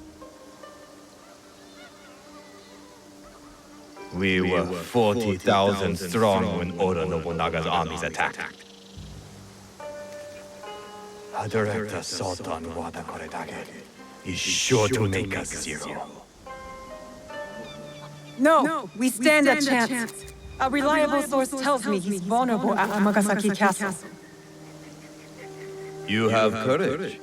We were 40,000 strong when Oda Nobunaga's armies attacked. Our director Sultan Wada Koretake is sure to make us zero. No, we stand a chance. A reliable source tells me he's vulnerable at Amagasaki Castle. You have courage.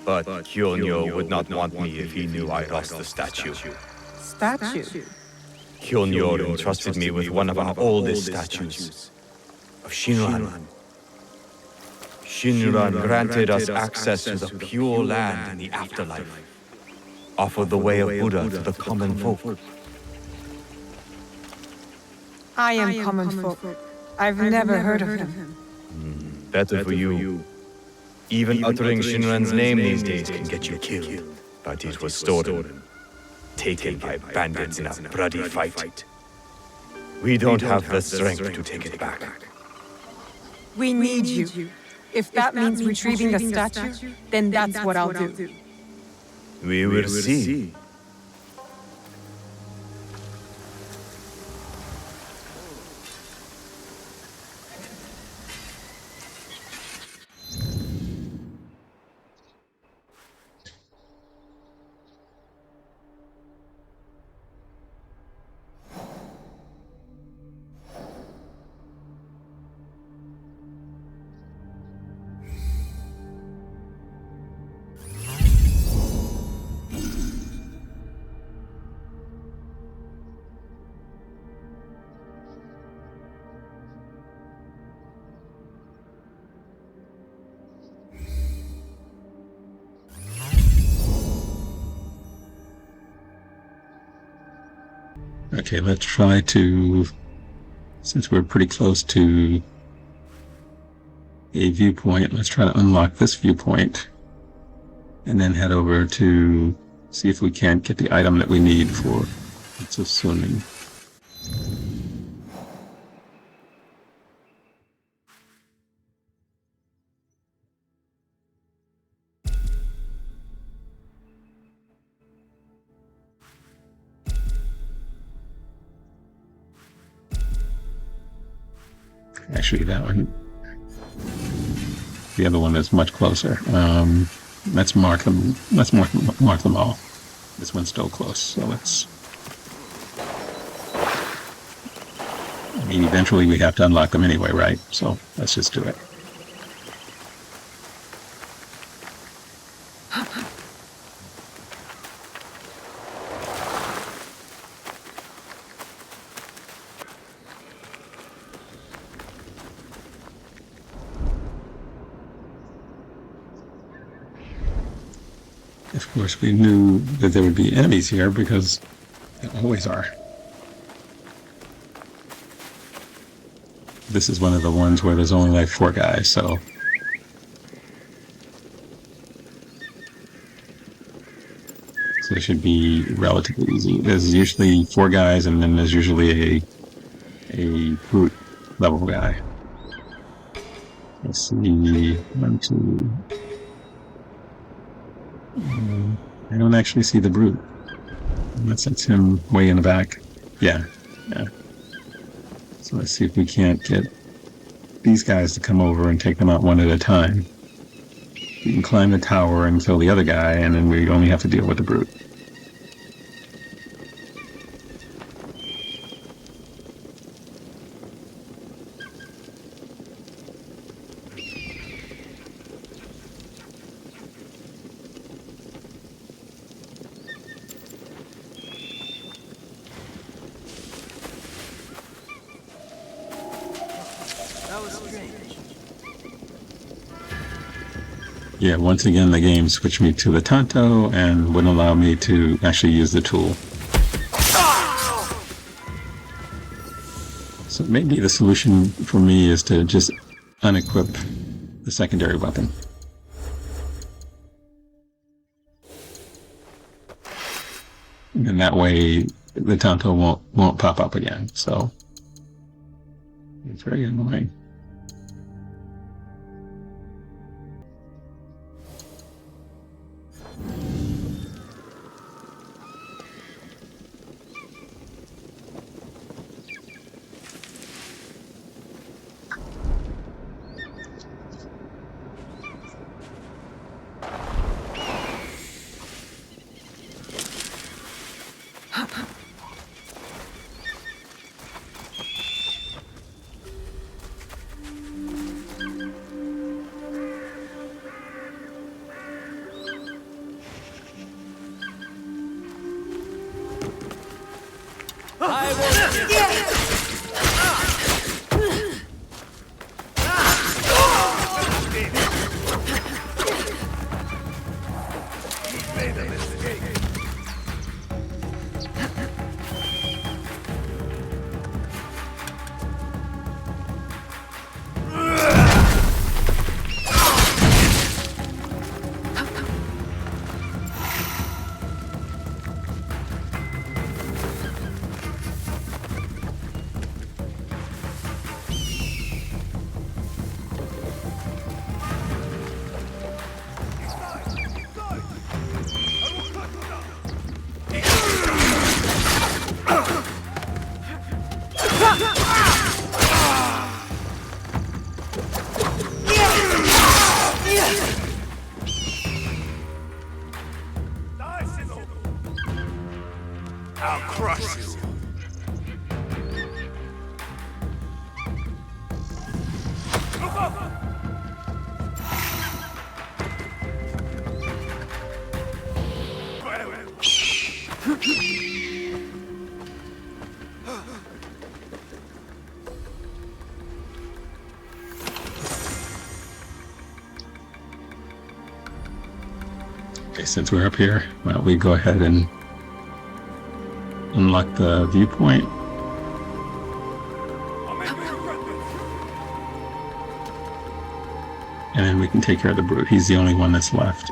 But Kyonyo would not want me if he knew I lost the statue. Statue? Kyonyo entrusted me with one of our oldest statues of Shinran. Shinran granted us access to the pure land in the afterlife, offered the way of Buddha to the common folk. I am common folk. I've never heard of him. Better for you. Even uttering Shinran's name these days can get you killed. But it was stolen, taken by bandits in a bloody fight. We don't have the strength to take it back. We need you. If that means retrieving the statue, then that's what I'll do. We will see. Okay, let's try to, since we're pretty close to a viewpoint, let's try to unlock this viewpoint and then head over to see if we can't get the item that we need for swimming. Actually, that one. The other one is much closer. Let's mark them. Let's mark them all. This one's still close, so let's. I mean, eventually we have to unlock them anyway, right? So let's just do it. Of course, we knew that there would be enemies here because there always are. This is one of the ones where there's only like 4 guys, so. So it should be relatively easy. There's usually 4 guys, and then there's usually a brute level guy. Let's see, 1, 2. I don't actually see the brute. Unless that's him way in the back. Yeah. So let's see if we can't get these guys to come over and take them out one at a time. We can climb the tower and kill the other guy, and then we only have to deal with the brute. That was strange. Yeah, once again the game switched me to the Tanto and wouldn't allow me to actually use the tool. So maybe the solution for me is to just unequip the secondary weapon. And that way the Tanto won't pop up again. So it's very annoying. I will made a mistake. I'll crush you. Okay, since we're up here, why don't we go ahead and unlock the viewpoint. And then we can take care of the brute. He's the only one that's left.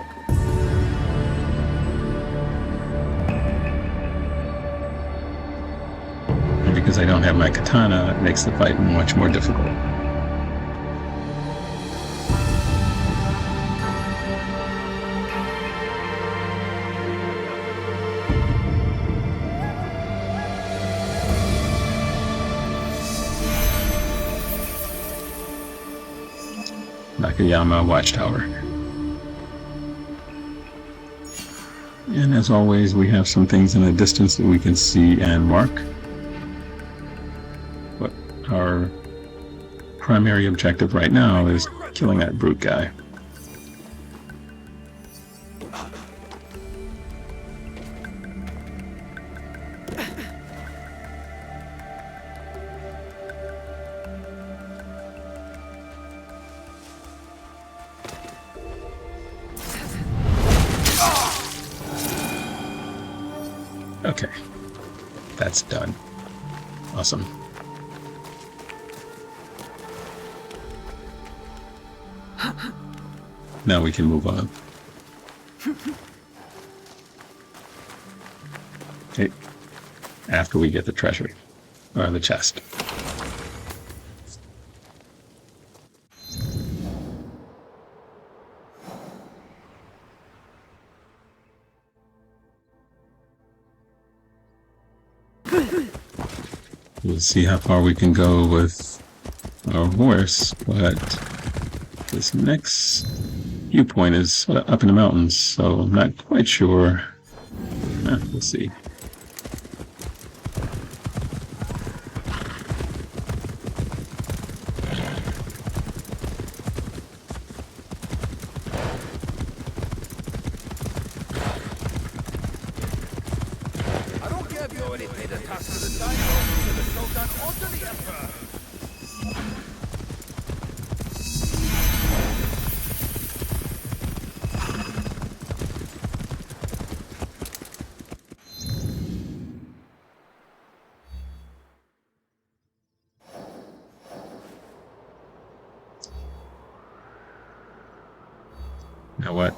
And because I don't have my katana, it makes the fight much more difficult. Nakayama Watchtower. And as always, we have some things in the distance that we can see and mark. But our primary objective right now is killing that brute guy. Okay, that's done. Awesome. Now we can move on. Okay, after we get the treasure, or the chest. We'll see how far we can go with our horse, but this next viewpoint is sort of up in the mountains, so I'm not quite sure. We'll see. I don't care if you already paid a tax to the dino, to the Shogun, or to the Emperor. You know what?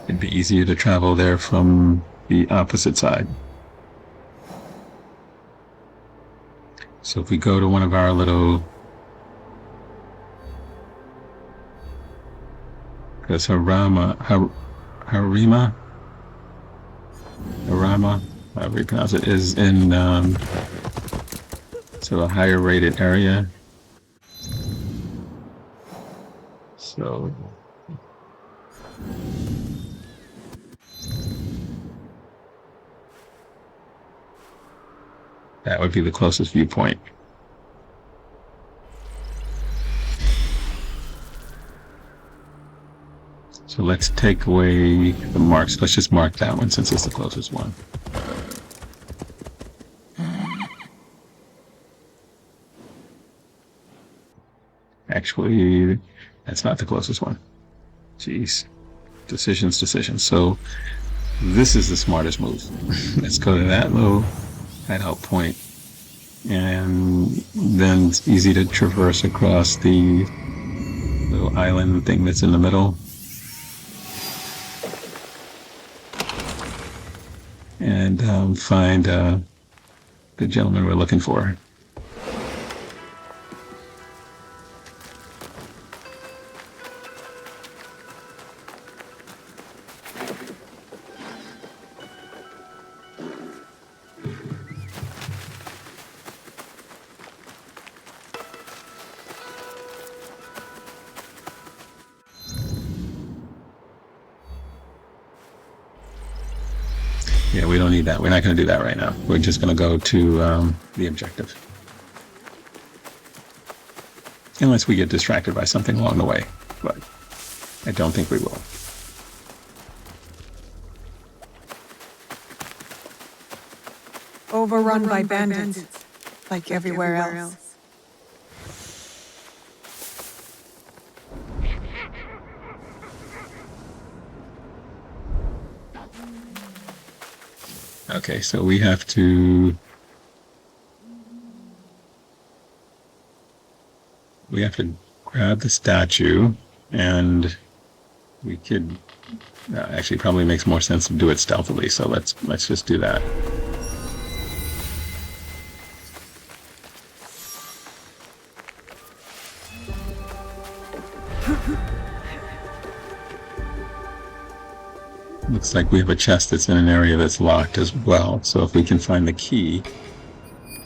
It'd be easier to travel there from the opposite side. So if we go to one of our little... Because Harima, however you pronounce it, is in sort of a higher rated area. So... that would be the closest viewpoint. So let's take away the marks. Let's just mark that one since it's the closest one. Actually, that's not the closest one. Jeez. Decisions. So this is the smartest move. Let's go to that little hideout point, and then it's easy to traverse across the little island thing that's in the middle, and find the gentleman we're looking for. Yeah, we don't need that. We're not going to do that right now. We're just going to go to the objective. Unless we get distracted by something along the way. But I don't think we will. Overrun by bandits, like everywhere else. Okay, so we have to grab the statue, and we could actually probably makes more sense to do it stealthily. So let's just do that. Looks like we have a chest that's in an area that's locked as well. So if we can find the key,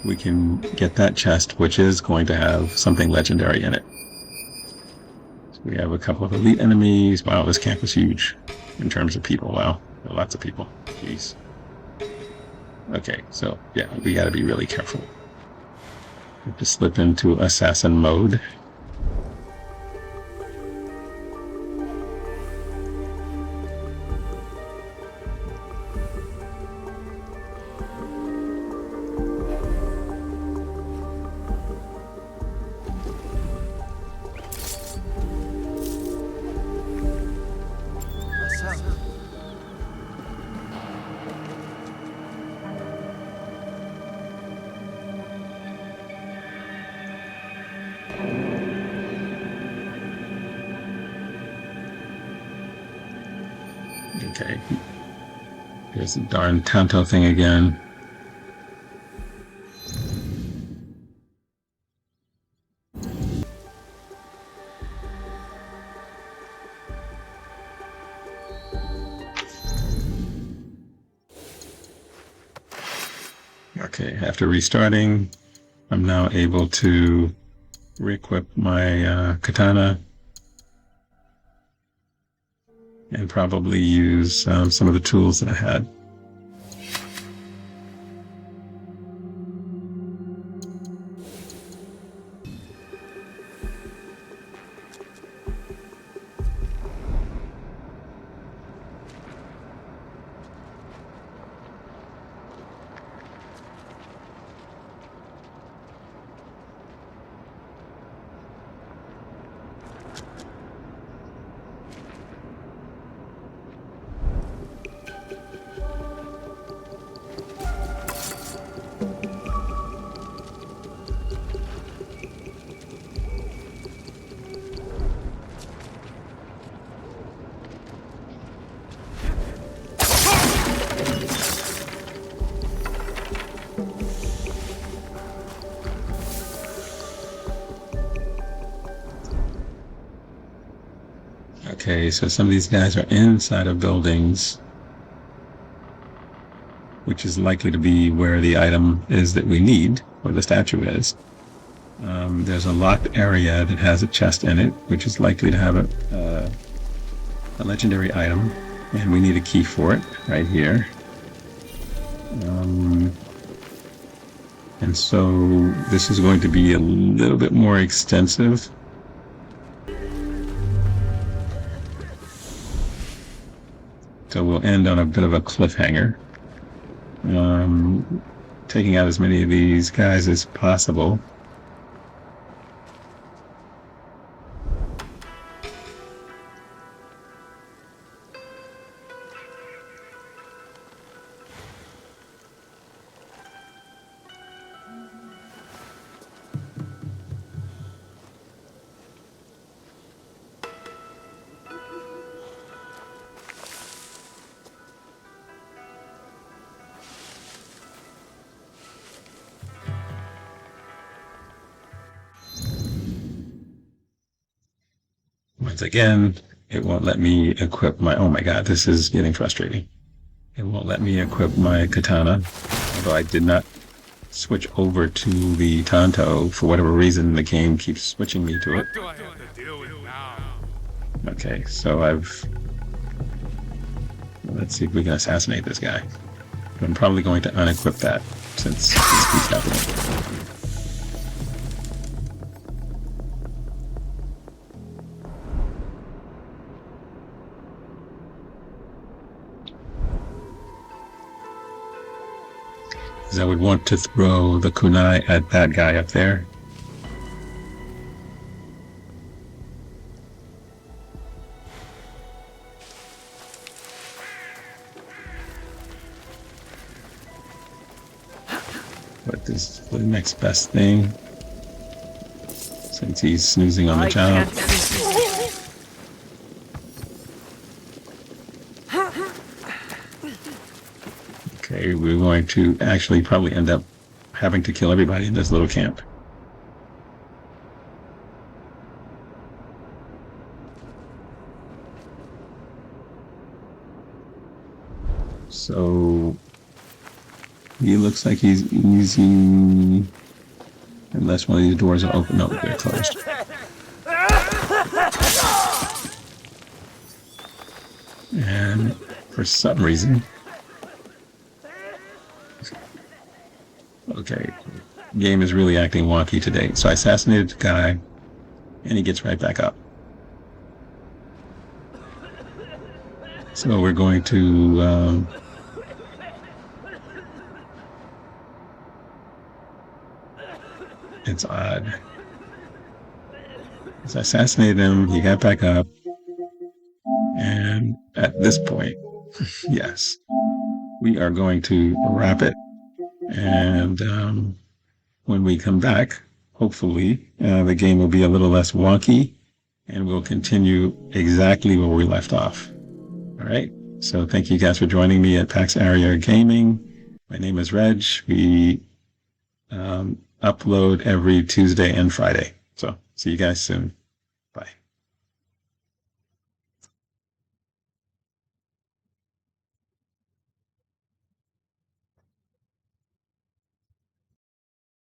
we can get that chest, which is going to have something legendary in it. So we have a couple of elite enemies. Wow, this camp is huge in terms of people. Wow, there are lots of people. Jeez. Okay, so yeah, we got to be really careful. We have to slip into assassin mode. Okay. There's the darn Tanto thing again. Okay, after restarting, I'm now able to re-equip my katana. and probably use some of the tools that I had. Okay, so some of these guys are inside of buildings, which is likely to be where the item is that we need, or the statue is. There's a locked area that has a chest in it, which is likely to have a legendary item, and we need a key for it right here. And so this is going to be a little bit more extensive. So we'll end on a bit of a cliffhanger, taking out as many of these guys as possible. Once again, it won't let me equip my... Oh my god, this is getting frustrating. It won't let me equip my katana, although I did not switch over to the tanto. For whatever reason, the game keeps switching me to it. What do I have to deal with now? Okay, so let's see if we can assassinate this guy. I'm probably going to unequip that, since this keeps happening. I would want to throw the kunai at that guy up there. What is the next best thing? Since he's snoozing on the job. Okay, we're going to actually probably end up having to kill everybody in this little camp. So he looks like he's easy, unless one of these doors are open. No, they're closed. And for some reason, okay, game is really acting wonky today. So I assassinated the guy, and he gets right back up. So we're going to it's odd. So I assassinated him, he got back up, and at this point, yes, we are going to wrap it. And when we come back, hopefully, the game will be a little less wonky, and we'll continue exactly where we left off. All right. So thank you guys for joining me at PAX Area Gaming. My name is Reg. We upload every Tuesday and Friday. So see you guys soon.